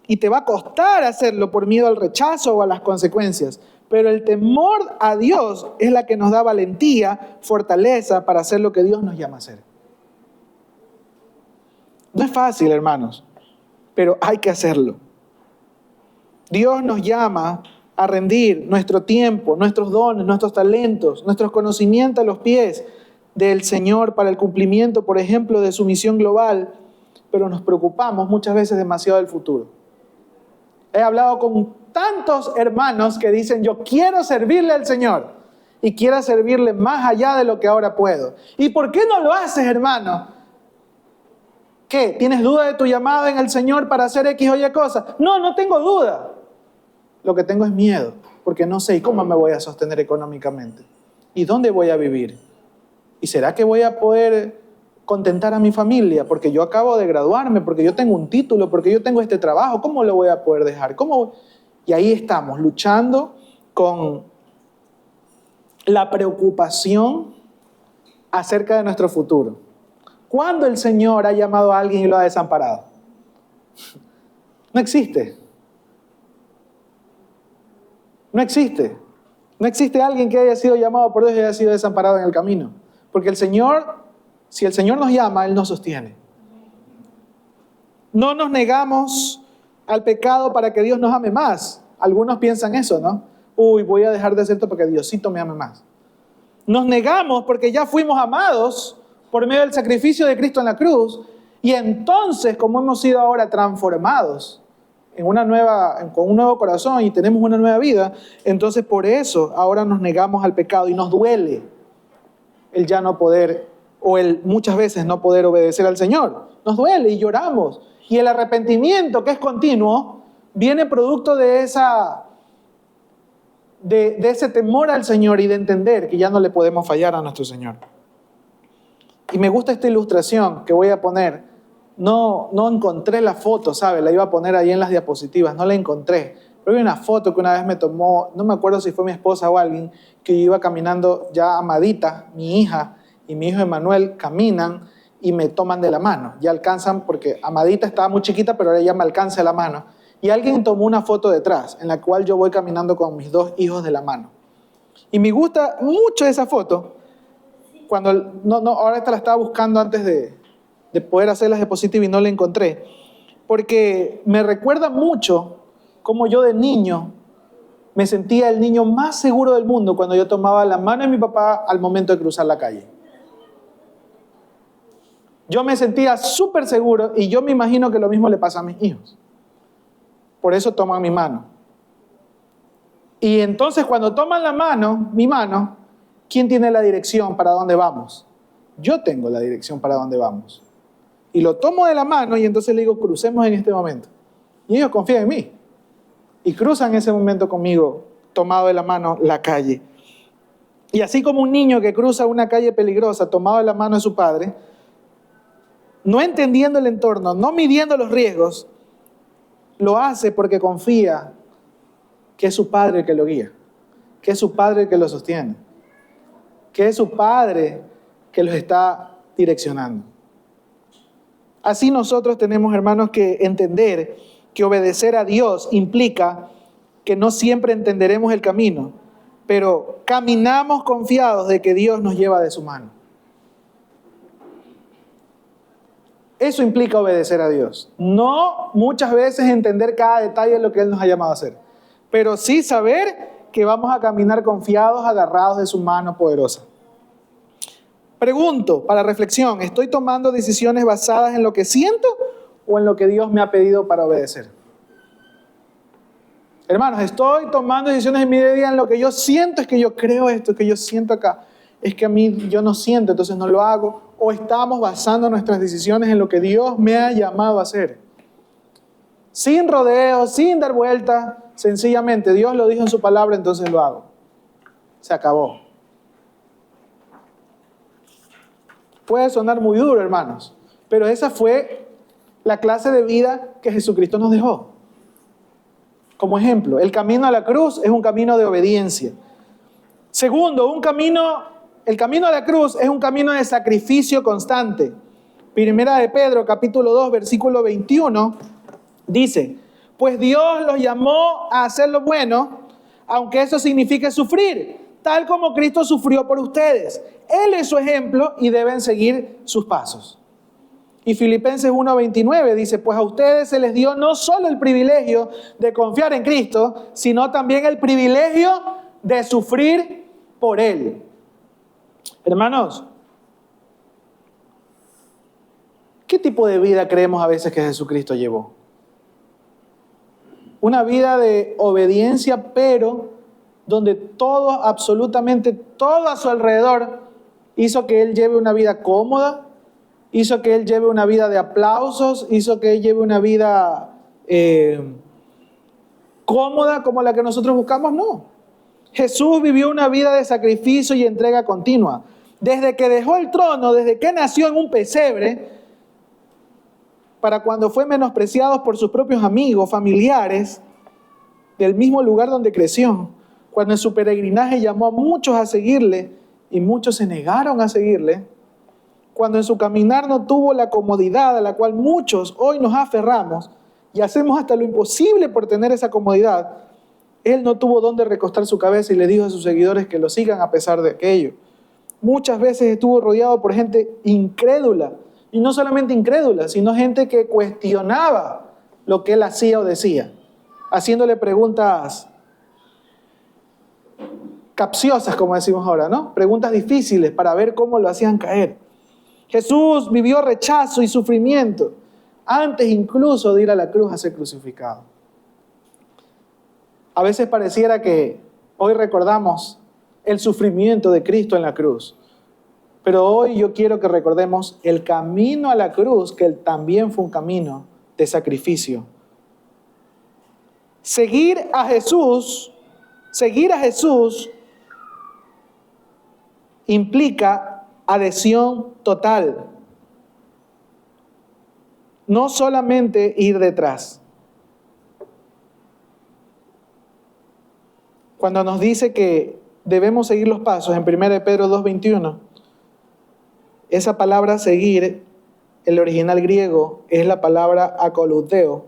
Y te va a costar hacerlo por miedo al rechazo o a las consecuencias. Pero el temor a Dios es la que nos da valentía, fortaleza para hacer lo que Dios nos llama a hacer. No es fácil, hermanos, pero hay que hacerlo. Dios nos llama a rendir nuestro tiempo, nuestros dones, nuestros talentos, nuestros conocimientos a los pies del Señor para el cumplimiento, por ejemplo, de su misión global, pero nos preocupamos muchas veces demasiado del futuro. He hablado con tantos hermanos que dicen: yo quiero servirle al Señor y quiero servirle más allá de lo que ahora puedo. ¿Y por qué no lo haces, hermano? ¿Qué? ¿Tienes duda de tu llamado en el Señor para hacer X o Y cosas? No, no tengo duda. Lo que tengo es miedo, porque no sé cómo me voy a sostener económicamente. ¿Y dónde voy a vivir? ¿Y será que voy a poder contentar a mi familia? Porque yo acabo de graduarme, porque yo tengo un título, porque yo tengo este trabajo. ¿Cómo lo voy a poder dejar? ¿Cómo? Y ahí estamos, luchando con la preocupación acerca de nuestro futuro. ¿Cuándo el Señor ha llamado a alguien y lo ha desamparado? No existe. No existe. No existe alguien que haya sido llamado por Dios y haya sido desamparado en el camino. Porque el Señor, si el Señor nos llama, Él nos sostiene. No nos negamos al pecado para que Dios nos ame más. Algunos piensan eso, ¿no? uy, voy a dejar de hacer esto para que Diosito me ame más. Nos negamos porque ya fuimos amados por medio del sacrificio de Cristo en la cruz, y entonces, como hemos sido ahora transformados con un nuevo corazón y tenemos una nueva vida, entonces por eso ahora nos negamos al pecado y nos duele el ya no poder, o el muchas veces no poder obedecer al Señor. Nos duele y lloramos. Y el arrepentimiento, que es continuo, viene producto de ese temor al Señor y de entender que ya no le podemos fallar a nuestro Señor. Y me gusta esta ilustración que voy a poner. No encontré la foto, ¿sabe? La iba a poner ahí en las diapositivas, no la encontré. Pero hay una foto que una vez me tomó, no me acuerdo si fue mi esposa o alguien, que yo iba caminando ya Amadita, mi hija, y mi hijo Emanuel caminan y me toman de la mano. Ya alcanzan, porque Amadita estaba muy chiquita, pero ahora ya me alcanza la mano. Y alguien tomó una foto detrás, en la cual yo voy caminando con mis dos hijos de la mano. Y me gusta mucho esa foto. Ahora esta la estaba buscando antes de poder hacer las diapositivas y no la encontré. Porque me recuerda mucho cómo yo de niño me sentía el niño más seguro del mundo cuando yo tomaba la mano de mi papá al momento de cruzar la calle. Yo me sentía súper seguro y yo me imagino que lo mismo le pasa a mis hijos. Por eso toman mi mano. Y entonces cuando toman mi mano, ¿quién tiene la dirección para dónde vamos? Yo tengo la dirección para dónde vamos. Y lo tomo de la mano y entonces le digo, crucemos en este momento. Y ellos confían en mí. Y cruzan ese momento conmigo, tomado de la mano, la calle. Y así como un niño que cruza una calle peligrosa, tomado de la mano de su padre, no entendiendo el entorno, no midiendo los riesgos, lo hace porque confía que es su padre el que lo guía, que es su padre el que lo sostiene, que es su padre que los está direccionando. Así nosotros tenemos, hermanos, que entender que obedecer a Dios implica que no siempre entenderemos el camino, pero caminamos confiados de que Dios nos lleva de su mano. Eso implica obedecer a Dios. No muchas veces entender cada detalle de lo que Él nos ha llamado a hacer, pero sí saber que vamos a caminar confiados, agarrados de su mano poderosa. Pregunto, para reflexión, ¿estoy tomando decisiones basadas en lo que siento o en lo que Dios me ha pedido para obedecer? Hermanos, ¿estoy tomando decisiones en mi día a día en lo que yo siento? Es que yo creo esto, es que yo siento acá. Es que a mí yo no siento, entonces no lo hago. ¿O estamos basando nuestras decisiones en lo que Dios me ha llamado a hacer? Sin rodeos, sin dar vueltas, sencillamente Dios lo dijo en su palabra, entonces lo hago. Se acabó. Puede sonar muy duro, hermanos, pero esa fue la clase de vida que Jesucristo nos dejó. Como ejemplo, el camino a la cruz es un camino de obediencia. Segundo, el camino a la cruz es un camino de sacrificio constante. Primera de Pedro, capítulo 2, versículo 21, dice, pues Dios los llamó a hacer lo bueno, aunque eso signifique sufrir, tal como Cristo sufrió por ustedes. Él es su ejemplo y deben seguir sus pasos. Y Filipenses 1:29 dice, pues a ustedes se les dio no solo el privilegio de confiar en Cristo, sino también el privilegio de sufrir por Él. Hermanos, ¿qué tipo de vida creemos a veces que Jesucristo llevó? Una vida de obediencia, pero donde todo, absolutamente todo a su alrededor hizo que Él lleve una vida cómoda, hizo que Él lleve una vida de aplausos, hizo que Él lleve una vida cómoda como la que nosotros buscamos. No. Jesús vivió una vida de sacrificio y entrega continua. Desde que dejó el trono, desde que nació en un pesebre, para cuando fue menospreciado por sus propios amigos, familiares, del mismo lugar donde creció, cuando en su peregrinaje llamó a muchos a seguirle y muchos se negaron a seguirle, cuando en su caminar no tuvo la comodidad a la cual muchos hoy nos aferramos y hacemos hasta lo imposible por tener esa comodidad, Él no tuvo dónde recostar su cabeza y le dijo a sus seguidores que lo sigan a pesar de aquello. Muchas veces estuvo rodeado por gente incrédula, y no solamente incrédula, sino gente que cuestionaba lo que Él hacía o decía, haciéndole preguntas capciosas, como decimos ahora, ¿no? Preguntas difíciles para ver cómo lo hacían caer. Jesús vivió rechazo y sufrimiento antes incluso de ir a la cruz a ser crucificado. A veces pareciera que hoy recordamos el sufrimiento de Cristo en la cruz, pero hoy yo quiero que recordemos el camino a la cruz, que también fue un camino de sacrificio. Seguir a Jesús implica adhesión total. No solamente ir detrás. Cuando nos dice que debemos seguir los pasos en 1 Pedro 2:21, esa palabra seguir, el original griego, es la palabra akoluteo,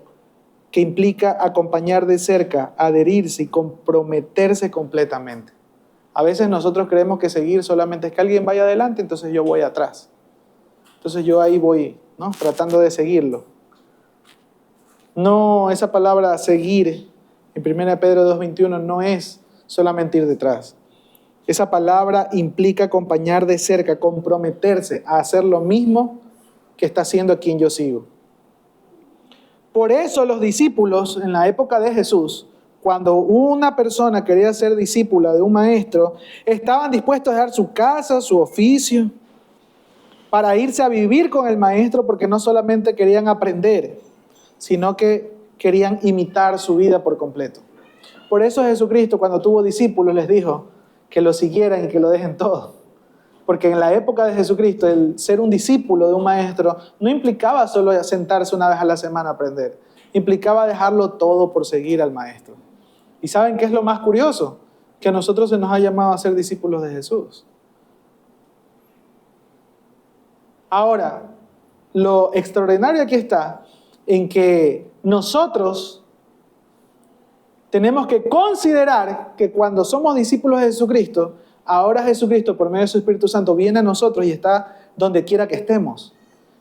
que implica acompañar de cerca, adherirse y comprometerse completamente. A veces nosotros creemos que seguir solamente es que alguien vaya adelante, entonces yo voy atrás. Entonces yo ahí voy, ¿no? Tratando de seguirlo. No, esa palabra seguir en 1 Pedro 2:21 no es solamente ir detrás. Esa palabra implica acompañar de cerca, comprometerse a hacer lo mismo que está haciendo a quien yo sigo. Por eso los discípulos en la época de Jesús, cuando una persona quería ser discípula de un maestro, estaban dispuestos a dejar su casa, su oficio, para irse a vivir con el maestro, porque no solamente querían aprender, sino que querían imitar su vida por completo. Por eso Jesucristo, cuando tuvo discípulos, les dijo que lo siguieran y que lo dejen todo. Porque en la época de Jesucristo, el ser un discípulo de un maestro no implicaba solo sentarse una vez a la semana a aprender. Implicaba dejarlo todo por seguir al maestro. ¿Y saben qué es lo más curioso? Que a nosotros se nos ha llamado a ser discípulos de Jesús. Ahora, lo extraordinario aquí está en que nosotros tenemos que considerar que cuando somos discípulos de Jesucristo, ahora Jesucristo, por medio de su Espíritu Santo, viene a nosotros y está donde quiera que estemos.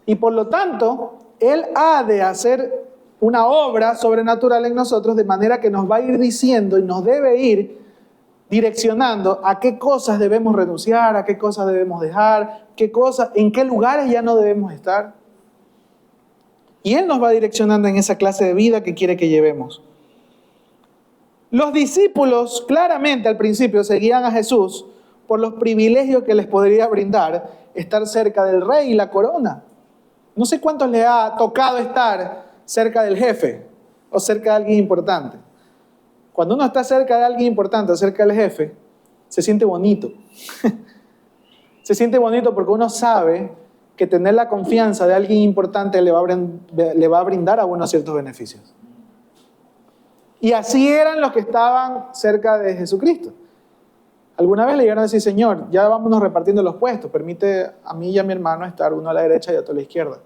Y por lo tanto, Él ha de hacer una obra sobrenatural en nosotros, de manera que nos va a ir diciendo y nos debe ir direccionando a qué cosas debemos renunciar, a qué cosas debemos dejar, en qué lugares ya no debemos estar. Y Él nos va direccionando en esa clase de vida que quiere que llevemos. Los discípulos claramente al principio seguían a Jesús por los privilegios que les podría brindar estar cerca del rey y la corona. No sé cuántos les ha tocado estar cerca del jefe o cerca de alguien importante. Cuando uno está cerca de alguien importante o cerca del jefe, se siente bonito. Se siente bonito porque uno sabe que tener la confianza de alguien importante le va a brindar a uno ciertos beneficios. Y así eran los que estaban cerca de Jesucristo. Alguna vez le llegaron a decir: Señor, ya vámonos repartiendo los puestos, permite a mí y a mi hermano estar uno a la derecha y otro a la izquierda.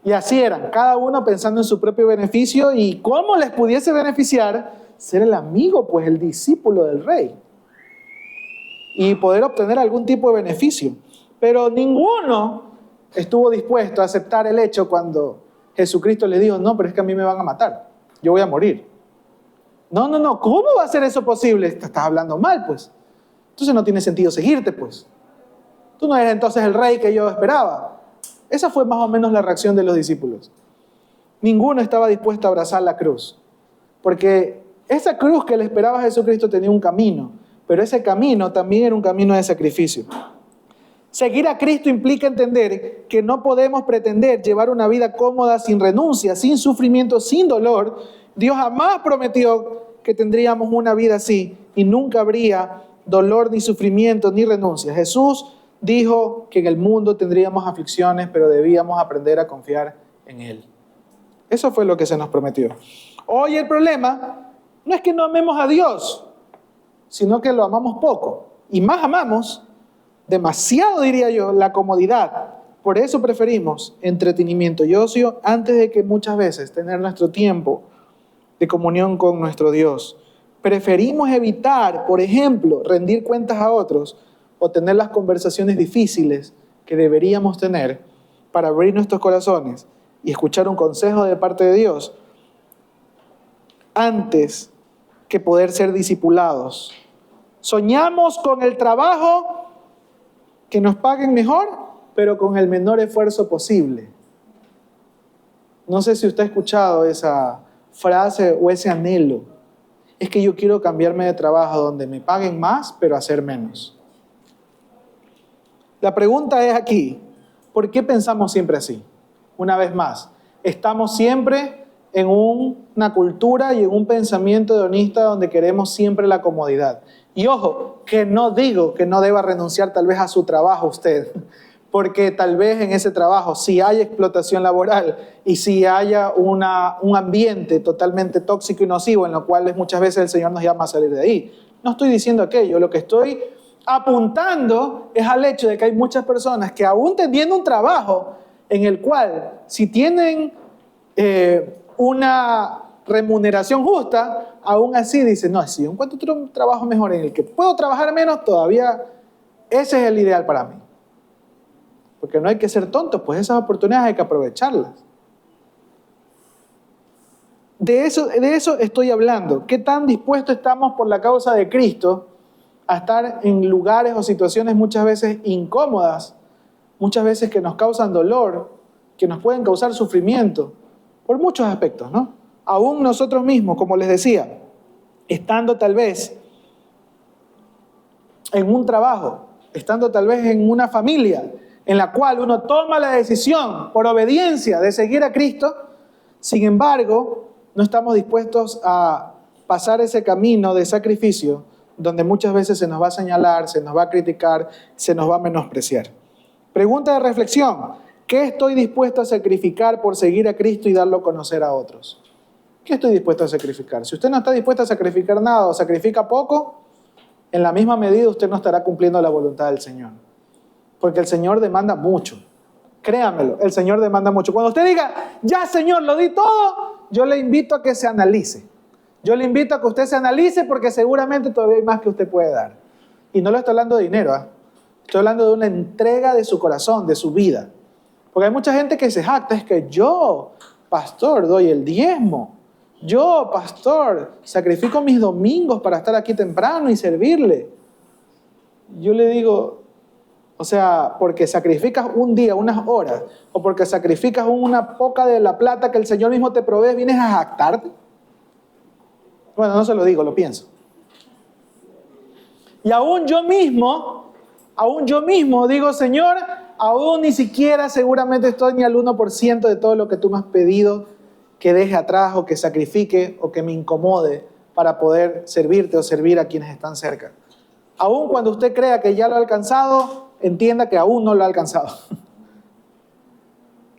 Y así eran, cada uno pensando en su propio beneficio y cómo les pudiese beneficiar ser el amigo, pues el discípulo del rey, y poder obtener algún tipo de beneficio. Pero ninguno estuvo dispuesto a aceptar el hecho cuando Jesucristo les dijo: no, pero es que a mí me van a matar, yo voy a morir. No, ¿cómo va a ser eso posible? Estás hablando mal, pues. Entonces no tiene sentido seguirte, pues. Tú no eres entonces el rey que yo esperaba. Esa fue más o menos la reacción de los discípulos. Ninguno estaba dispuesto a abrazar la cruz, porque esa cruz que le esperaba a Jesucristo tenía un camino, pero ese camino también era un camino de sacrificio. Seguir a Cristo implica entender que no podemos pretender llevar una vida cómoda, sin renuncia, sin sufrimiento, sin dolor. Dios jamás prometió que tendríamos una vida así y nunca habría dolor, ni sufrimiento, ni renuncia. Jesús dijo que en el mundo tendríamos aflicciones, pero debíamos aprender a confiar en Él. Eso fue lo que se nos prometió. Hoy el problema no es que no amemos a Dios, sino que lo amamos poco. Y más amamos, demasiado diría yo, la comodidad. Por eso preferimos entretenimiento y ocio antes de que muchas veces tener nuestro tiempo de comunión con nuestro Dios. Preferimos evitar, por ejemplo, rendir cuentas a otros o tener las conversaciones difíciles que deberíamos tener para abrir nuestros corazones y escuchar un consejo de parte de Dios antes que poder ser discipulados Soñamos con el trabajo que nos paguen mejor, pero con el menor esfuerzo posible. No sé si usted ha escuchado esa frase o ese anhelo. Es que yo quiero cambiarme de trabajo donde me paguen más, pero hacer menos. La pregunta es aquí, ¿por qué pensamos siempre así? Una vez más, estamos siempre en una cultura y en un pensamiento hedonista donde queremos siempre la comodidad. Y ojo, que no digo que no deba renunciar tal vez a su trabajo usted, porque tal vez en ese trabajo si hay explotación laboral y si haya un ambiente totalmente tóxico y nocivo en lo cual muchas veces el Señor nos llama a salir de ahí. No estoy diciendo aquello, lo que estoy apuntando es al hecho de que hay muchas personas que aún teniendo un trabajo en el cual si tienen una remuneración justa, aún así dicen, no, si yo encuentro otro trabajo mejor en el que puedo trabajar menos, todavía ese es el ideal para mí. Porque no hay que ser tontos, pues esas oportunidades hay que aprovecharlas. De eso estoy hablando. ¿Qué tan dispuestos estamos por la causa de Cristo a estar en lugares o situaciones muchas veces incómodas, muchas veces que nos causan dolor, que nos pueden causar sufrimiento, por muchos aspectos, ¿no? Aún nosotros mismos, como les decía, estando tal vez en un trabajo, estando tal vez en una familia, en la cual uno toma la decisión por obediencia de seguir a Cristo, sin embargo, no estamos dispuestos a pasar ese camino de sacrificio donde muchas veces se nos va a señalar, se nos va a criticar, se nos va a menospreciar. Pregunta de reflexión: ¿qué estoy dispuesto a sacrificar por seguir a Cristo y darlo a conocer a otros? ¿Qué estoy dispuesto a sacrificar? Si usted no está dispuesto a sacrificar nada o sacrifica poco, en la misma medida usted no estará cumpliendo la voluntad del Señor. Porque el Señor demanda mucho. Créamelo, el Señor demanda mucho. Cuando usted diga, ya Señor, lo di todo, yo le invito a que se analice. Yo le invito a que usted se analice porque seguramente todavía hay más que usted puede dar. Y no le estoy hablando de dinero, ¿eh? Estoy hablando de una entrega de su corazón, de su vida. Porque hay mucha gente que se jacta, es que yo, pastor, doy el diezmo. Yo, pastor, sacrifico mis domingos para estar aquí temprano y servirle. Yo le digo, o sea, porque sacrificas un día, unas horas, o porque sacrificas una poca de la plata que el Señor mismo te provee, ¿vienes a jactarte? Bueno, no se lo digo, lo pienso. Y aún yo mismo digo, Señor, aún ni siquiera seguramente estoy ni al 1% de todo lo que tú me has pedido que deje atrás o que sacrifique o que me incomode para poder servirte o servir a quienes están cerca. Aún cuando usted crea que ya lo ha alcanzado, entienda que aún no lo ha alcanzado.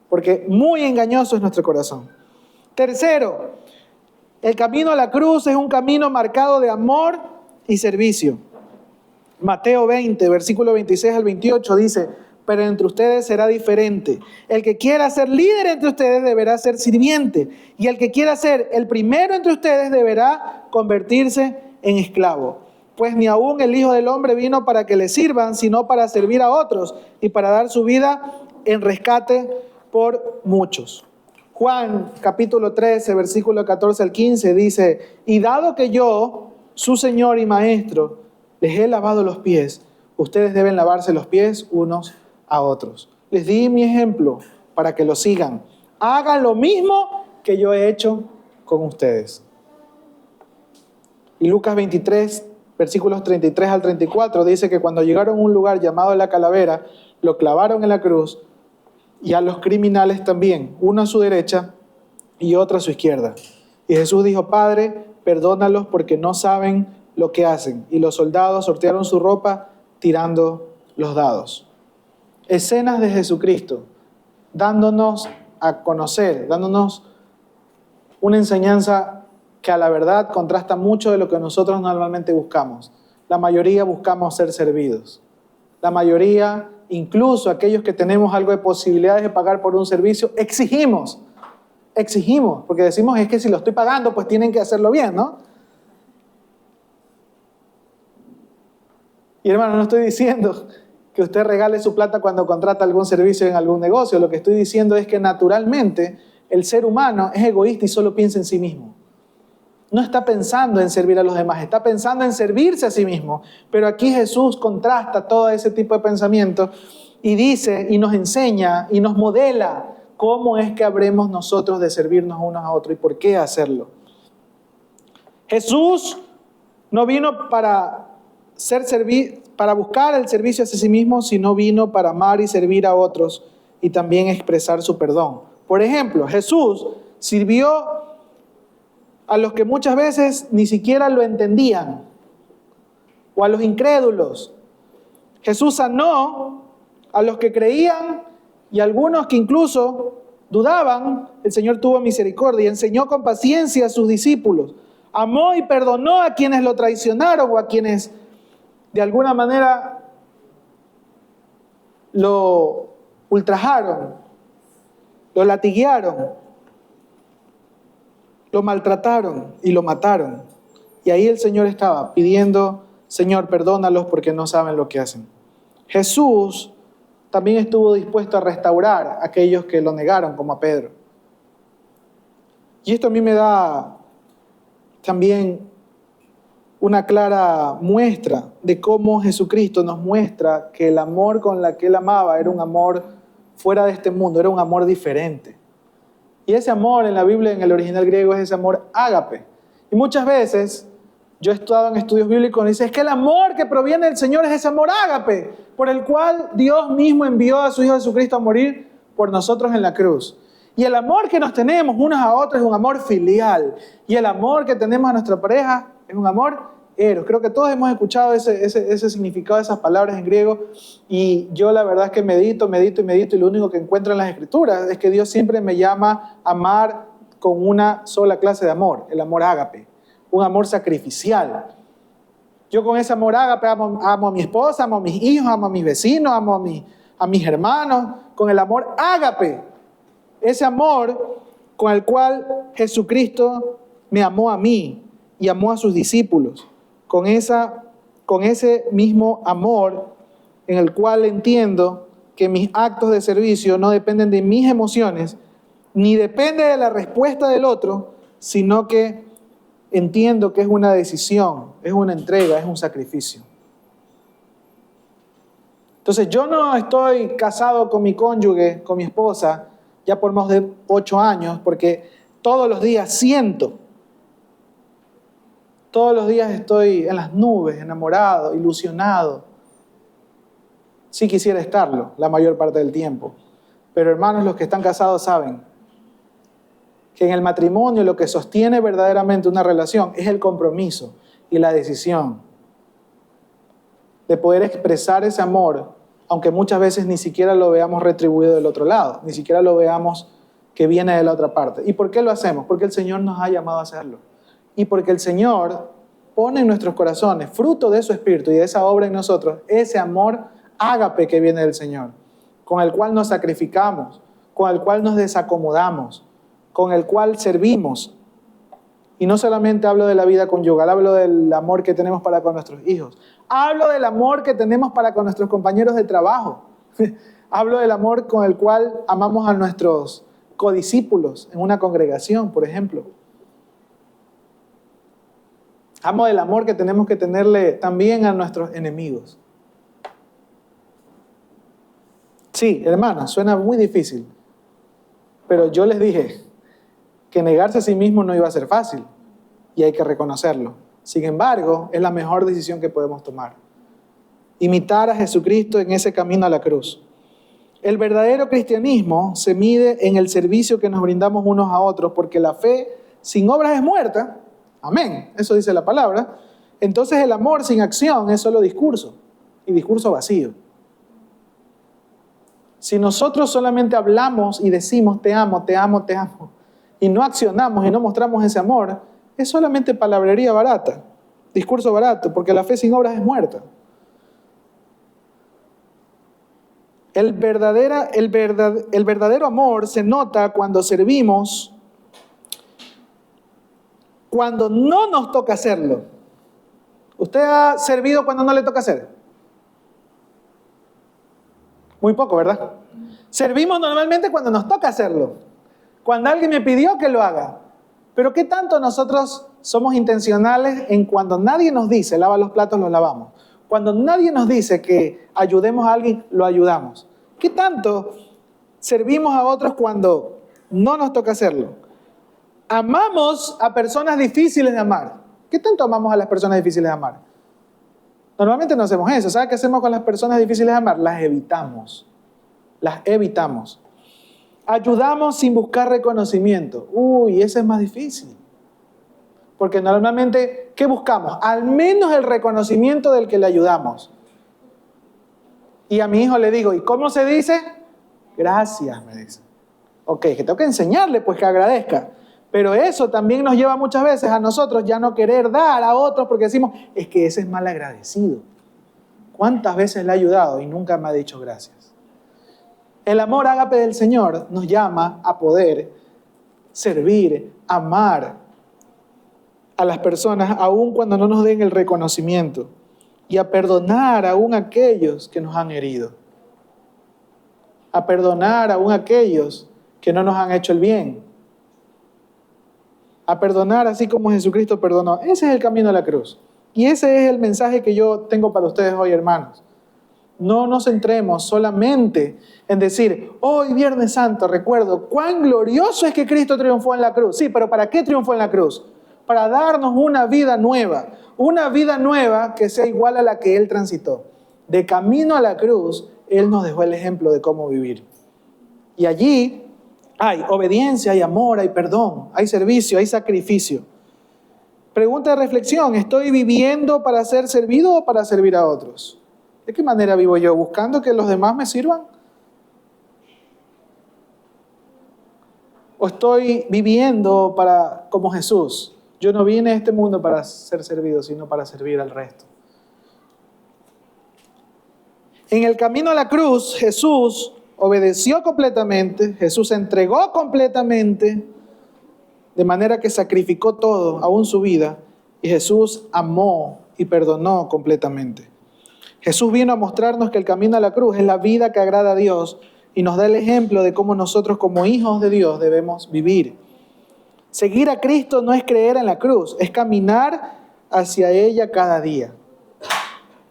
Porque muy engañoso es nuestro corazón. Tercero, el camino a la cruz es un camino marcado de amor y servicio. Mateo 20, versículo 26 al 28 dice, pero entre ustedes será diferente. El que quiera ser líder entre ustedes deberá ser sirviente. Y el que quiera ser el primero entre ustedes deberá convertirse en esclavo. Pues ni aún el Hijo del Hombre vino para que le sirvan, sino para servir a otros y para dar su vida en rescate por muchos. Juan capítulo 13, versículo 14 al 15 dice, y dado que yo, su Señor y Maestro, les he lavado los pies, ustedes deben lavarse los pies unos a otros. Les di mi ejemplo para que lo sigan. Hagan lo mismo que yo he hecho con ustedes. Y Lucas 23, versículos 33 al 34, dice que cuando llegaron a un lugar llamado La Calavera, lo clavaron en la cruz y a los criminales también, uno a su derecha y otro a su izquierda. Y Jesús dijo, Padre, perdónalos porque no saben lo que hacen. Y los soldados sortearon su ropa tirando los dados. Escenas de Jesucristo, dándonos a conocer, dándonos una enseñanza que a la verdad contrasta mucho de lo que nosotros normalmente buscamos. La mayoría buscamos ser servidos. La mayoría, incluso aquellos que tenemos algo de posibilidades de pagar por un servicio, exigimos, porque decimos, es que si lo estoy pagando, pues tienen que hacerlo bien, ¿no? Y hermano, no estoy diciendo que usted regale su plata cuando contrata algún servicio en algún negocio. Lo que estoy diciendo es que naturalmente el ser humano es egoísta y solo piensa en sí mismo. no está pensando en servir a los demás, está pensando en servirse a sí mismo. Pero aquí Jesús contrasta todo ese tipo de pensamiento y dice y nos enseña y nos modela cómo es que habremos nosotros de servirnos unos a otros y por qué hacerlo. Jesús no vino para buscar el servicio hacia sí mismo, sino vino para amar y servir a otros y también expresar su perdón. Por ejemplo, Jesús sirvió a los que muchas veces ni siquiera lo entendían, o a los incrédulos. Jesús sanó a los que creían y a algunos que incluso dudaban. El Señor tuvo misericordia y enseñó con paciencia a sus discípulos. Amó y perdonó a quienes lo traicionaron o a quienes de alguna manera lo ultrajaron, lo latiguearon, lo maltrataron y lo mataron. Y ahí el Señor estaba pidiendo: Señor, perdónalos porque no saben lo que hacen. Jesús también estuvo dispuesto a restaurar a aquellos que lo negaron, como a Pedro. Y esto a mí me da también una clara muestra de cómo Jesucristo nos muestra que el amor con el que Él amaba era un amor fuera de este mundo, era un amor diferente. Y ese amor en la Biblia, en el original griego, es ese amor ágape. Y muchas veces, yo he estado en estudios bíblicos y dice, es que el amor que proviene del Señor es ese amor ágape, por el cual Dios mismo envió a su Hijo Jesucristo a morir por nosotros en la cruz. Y el amor que nos tenemos unos a otros es un amor filial. Y el amor que tenemos a nuestra pareja es un amor eros. Creo que todos hemos escuchado ese significado de esas palabras en griego. Y yo la verdad es que medito y lo único que encuentro en las Escrituras es que Dios siempre me llama a amar con una sola clase de amor, el amor ágape, un amor sacrificial. Yo con ese amor ágape amo a mi esposa, amo a mis hijos, amo a mis vecinos, amo a mis hermanos, con el amor ágape. Ese amor con el cual Jesucristo me amó a mí y amó a sus discípulos. Con ese mismo amor en el cual entiendo que mis actos de servicio no dependen de mis emociones, ni depende de la respuesta del otro, sino que entiendo que es una decisión, es una entrega, es un sacrificio. Entonces yo no estoy casado con mi cónyuge, con mi esposa, ya por más de 8 años, porque todos los días siento, todos los días estoy en las nubes, enamorado, ilusionado. Sí quisiera estarlo la mayor parte del tiempo. Pero hermanos, los que están casados saben que en el matrimonio lo que sostiene verdaderamente una relación es el compromiso y la decisión de poder expresar ese amor, aunque muchas veces ni siquiera lo veamos retribuido del otro lado, ni siquiera lo veamos que viene de la otra parte. ¿Y por qué lo hacemos? Porque el Señor nos ha llamado a hacerlo. Y porque el Señor pone en nuestros corazones, fruto de su Espíritu y de esa obra en nosotros, ese amor ágape que viene del Señor, con el cual nos sacrificamos, con el cual nos desacomodamos, con el cual servimos. Y no solamente hablo de la vida conyugal, hablo del amor que tenemos para con nuestros hijos. Hablo del amor que tenemos para con nuestros compañeros de trabajo. Hablo del amor con el cual amamos a nuestros codiscípulos en una congregación, por ejemplo. Amo del amor que tenemos que tenerle también a nuestros enemigos. Sí, hermanas, suena muy difícil, pero yo les dije que negarse a sí mismo no iba a ser fácil y hay que reconocerlo. Sin embargo, es la mejor decisión que podemos tomar. Imitar a Jesucristo en ese camino a la cruz. El verdadero cristianismo se mide en el servicio que nos brindamos unos a otros, porque la fe sin obras es muerta. Amén, eso dice la palabra. Entonces el amor sin acción es solo discurso, y discurso vacío. Si nosotros solamente hablamos y decimos te amo, te amo, te amo, y no accionamos y no mostramos ese amor, es solamente palabrería barata, discurso barato, porque la fe sin obras es muerta. El verdadero amor se nota cuando servimos, cuando no nos toca hacerlo. ¿Usted ha servido cuando no le toca hacer? Muy poco, ¿verdad? Servimos normalmente cuando nos toca hacerlo, cuando alguien me pidió que lo haga. Pero ¿qué tanto nosotros somos intencionales en cuando nadie nos dice, lava los platos, los lavamos. Cuando nadie nos dice que ayudemos a alguien, lo ayudamos. ¿Qué tanto servimos a otros cuando no nos toca hacerlo? Amamos a personas difíciles de amar. ¿Qué tanto amamos a las personas difíciles de amar? Normalmente no hacemos eso. ¿Sabe qué hacemos con las personas difíciles de amar? Las evitamos. Las evitamos. Ayudamos sin buscar reconocimiento. Uy, ese es más difícil. Porque normalmente, ¿qué buscamos? Al menos el reconocimiento del que le ayudamos. Y a mi hijo le digo, ¿y cómo se dice? Gracias, me dice. Ok, que tengo que enseñarle, pues que agradezca. Pero eso también nos lleva muchas veces a nosotros ya no querer dar a otros porque decimos, es que ese es mal agradecido. ¿Cuántas veces le he ayudado y nunca me ha dicho gracias? El amor ágape del Señor nos llama a poder servir, amar a las personas aun cuando no nos den el reconocimiento y a perdonar aún a aquellos que nos han herido. A perdonar aún a aquellos que no nos han hecho el bien. A perdonar así como Jesucristo perdonó. Ese es el camino a la cruz. Y ese es el mensaje que yo tengo para ustedes hoy, hermanos. No nos centremos solamente en decir, hoy Viernes Santo, recuerdo cuán glorioso es que Cristo triunfó en la cruz. Sí, pero ¿para qué triunfó en la cruz? Para darnos una vida nueva que sea igual a la que Él transitó. De camino a la cruz, Él nos dejó el ejemplo de cómo vivir. Y allí hay obediencia, hay amor, hay perdón, hay servicio, hay sacrificio. Pregunta de reflexión, ¿estoy viviendo para ser servido o para servir a otros? ¿De qué manera vivo yo? ¿Buscando que los demás me sirvan? ¿O estoy viviendo como Jesús? Yo no vine a este mundo para ser servido, sino para servir al resto. En el camino a la cruz, Jesús obedeció completamente, Jesús se entregó completamente, de manera que sacrificó todo, aún su vida, y Jesús amó y perdonó completamente. Jesús vino a mostrarnos que el camino a la cruz es la vida que agrada a Dios y nos da el ejemplo de cómo nosotros como hijos de Dios debemos vivir. Seguir a Cristo no es creer en la cruz, es caminar hacia ella cada día.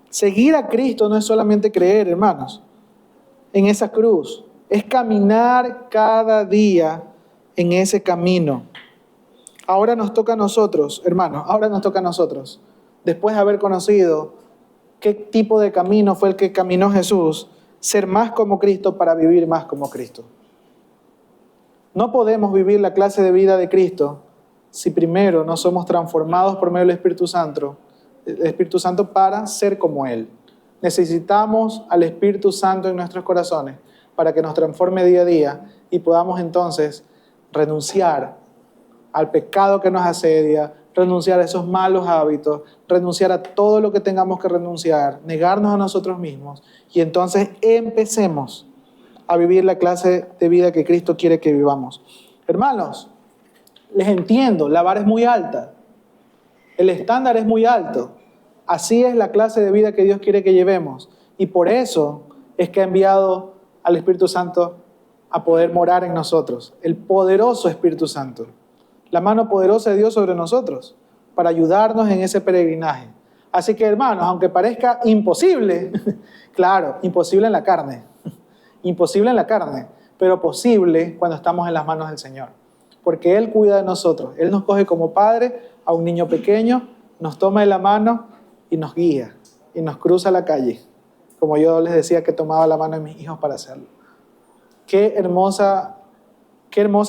Seguir a Cristo no es solamente creer, hermanos, en esa cruz, es caminar cada día en ese camino. Ahora nos toca a nosotros, hermanos, después de haber conocido qué tipo de camino fue el que caminó Jesús, ser más como Cristo para vivir más como Cristo. No podemos vivir la clase de vida de Cristo si primero no somos transformados por medio del Espíritu Santo para ser como Él. Necesitamos al Espíritu Santo en nuestros corazones para que nos transforme día a día y podamos entonces renunciar al pecado que nos asedia, renunciar a esos malos hábitos, renunciar a todo lo que tengamos que renunciar, negarnos a nosotros mismos y entonces empecemos a vivir la clase de vida que Cristo quiere que vivamos. Hermanos, les entiendo, la vara es muy alta, el estándar es muy alto. Así es la clase de vida que Dios quiere que llevemos. Y por eso es que ha enviado al Espíritu Santo a poder morar en nosotros. El poderoso Espíritu Santo. La mano poderosa de Dios sobre nosotros para ayudarnos en ese peregrinaje. Así que, hermanos, aunque parezca imposible, claro, imposible en la carne. Imposible en la carne, pero posible cuando estamos en las manos del Señor. Porque Él cuida de nosotros. Él nos coge como padre a un niño pequeño, nos toma de la mano y nos guía y nos cruza la calle, como yo les decía que tomaba la mano de mis hijos para hacerlo. Qué hermosa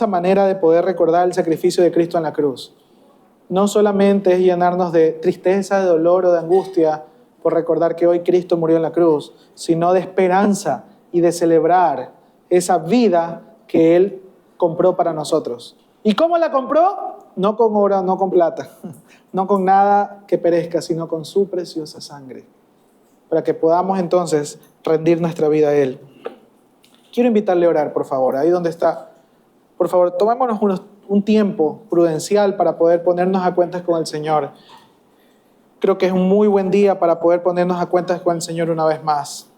manera de poder recordar el sacrificio de Cristo en la cruz. No solamente es llenarnos de tristeza, de dolor o de angustia por recordar que hoy Cristo murió en la cruz, sino de esperanza y de celebrar esa vida que Él compró para nosotros. ¿Y cómo la compró? No con oro, no con plata, no con nada que perezca, sino con su preciosa sangre, para que podamos entonces rendir nuestra vida a Él. Quiero invitarle a orar, por favor, ahí donde está. Por favor, tomémonos un tiempo prudencial para poder ponernos a cuentas con el Señor. Creo que es un muy buen día para poder ponernos a cuentas con el Señor una vez más.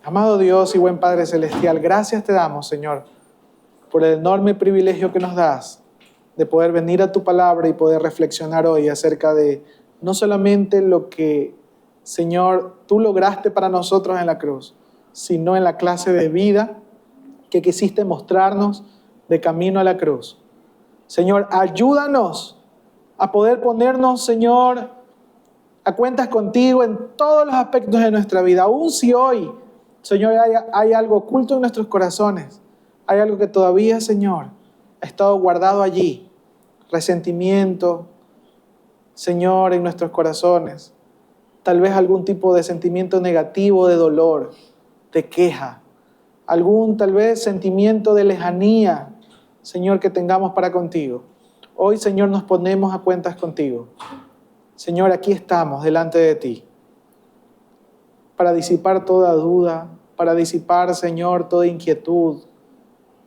Amado Dios y buen Padre Celestial, gracias te damos, Señor, por el enorme privilegio que nos das de poder venir a tu palabra y poder reflexionar hoy acerca de no solamente lo que, Señor, tú lograste para nosotros en la cruz, sino en la clase de vida que quisiste mostrarnos de camino a la cruz. Señor, ayúdanos a poder ponernos, Señor, a cuentas contigo en todos los aspectos de nuestra vida. Aun si hoy, Señor, hay algo oculto en nuestros corazones, hay algo que todavía, Señor, ha estado guardado allí, resentimiento, Señor, en nuestros corazones, tal vez algún tipo de sentimiento negativo, de dolor, de queja, algún tal vez sentimiento de lejanía, Señor, que tengamos para contigo. Hoy, Señor, nos ponemos a cuentas contigo. Señor, aquí estamos delante de ti para disipar toda duda, para disipar, Señor, toda inquietud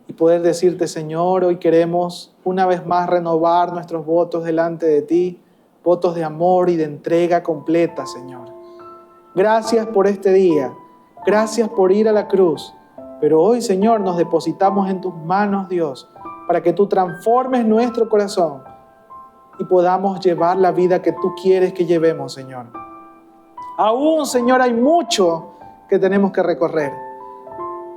y poder decirte, Señor, hoy queremos una vez más renovar nuestros votos delante de ti, votos de amor y de entrega completa, Señor. Gracias por este día, gracias por ir a la cruz, pero hoy, Señor, nos depositamos en tus manos, Dios, para que tú transformes nuestro corazón y podamos llevar la vida que tú quieres que llevemos, Señor. Aún, Señor, hay mucho que tenemos que recorrer.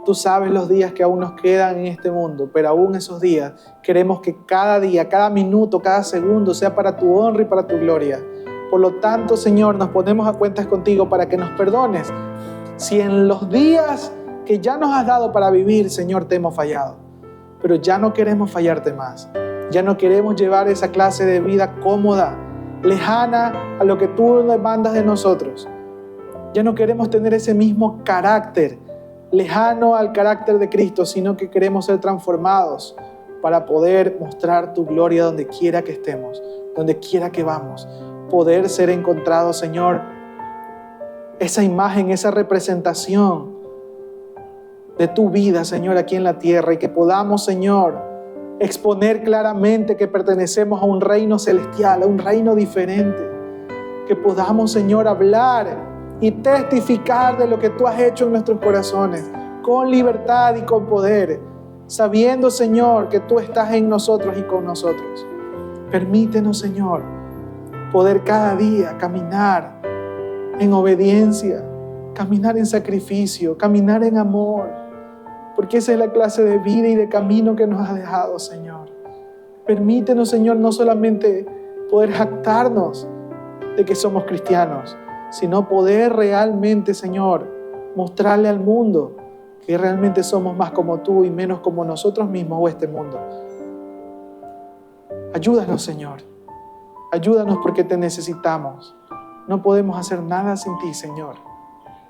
Tú sabes los días que aún nos quedan en este mundo, pero aún esos días queremos que cada día, cada minuto, cada segundo sea para tu honra y para tu gloria. Por lo tanto, Señor, nos ponemos a cuentas contigo para que nos perdones si en los días que ya nos has dado para vivir, Señor, te hemos fallado. Pero ya no queremos fallarte más. Ya no queremos llevar esa clase de vida cómoda, lejana a lo que tú demandas de nosotros. Ya no queremos tener ese mismo carácter, lejano al carácter de Cristo, sino que queremos ser transformados para poder mostrar tu gloria donde quiera que estemos, donde quiera que vamos. Poder ser encontrados, Señor, esa imagen, esa representación de tu vida, Señor, aquí en la tierra, y que podamos, Señor, exponer claramente que pertenecemos a un reino celestial, a un reino diferente. Que podamos, Señor, hablar y testificar de lo que tú has hecho en nuestros corazones, con libertad y con poder, sabiendo, Señor, que tú estás en nosotros y con nosotros. Permítenos, Señor, poder cada día caminar en obediencia, caminar en sacrificio, caminar en amor, porque esa es la clase de vida y de camino que nos has dejado, Señor. Permítenos, Señor, no solamente poder jactarnos de que somos cristianos, sino poder realmente, Señor, mostrarle al mundo que realmente somos más como tú y menos como nosotros mismos o este mundo. Ayúdanos, Señor. Ayúdanos porque te necesitamos. No podemos hacer nada sin ti, Señor.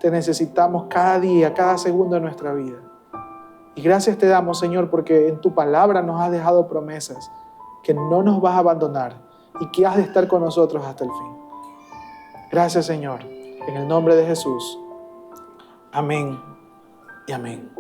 Te necesitamos cada día, cada segundo de nuestra vida. Y gracias te damos, Señor, porque en tu palabra nos has dejado promesas que no nos vas a abandonar y que has de estar con nosotros hasta el fin. Gracias, Señor. En el nombre de Jesús. Amén y amén.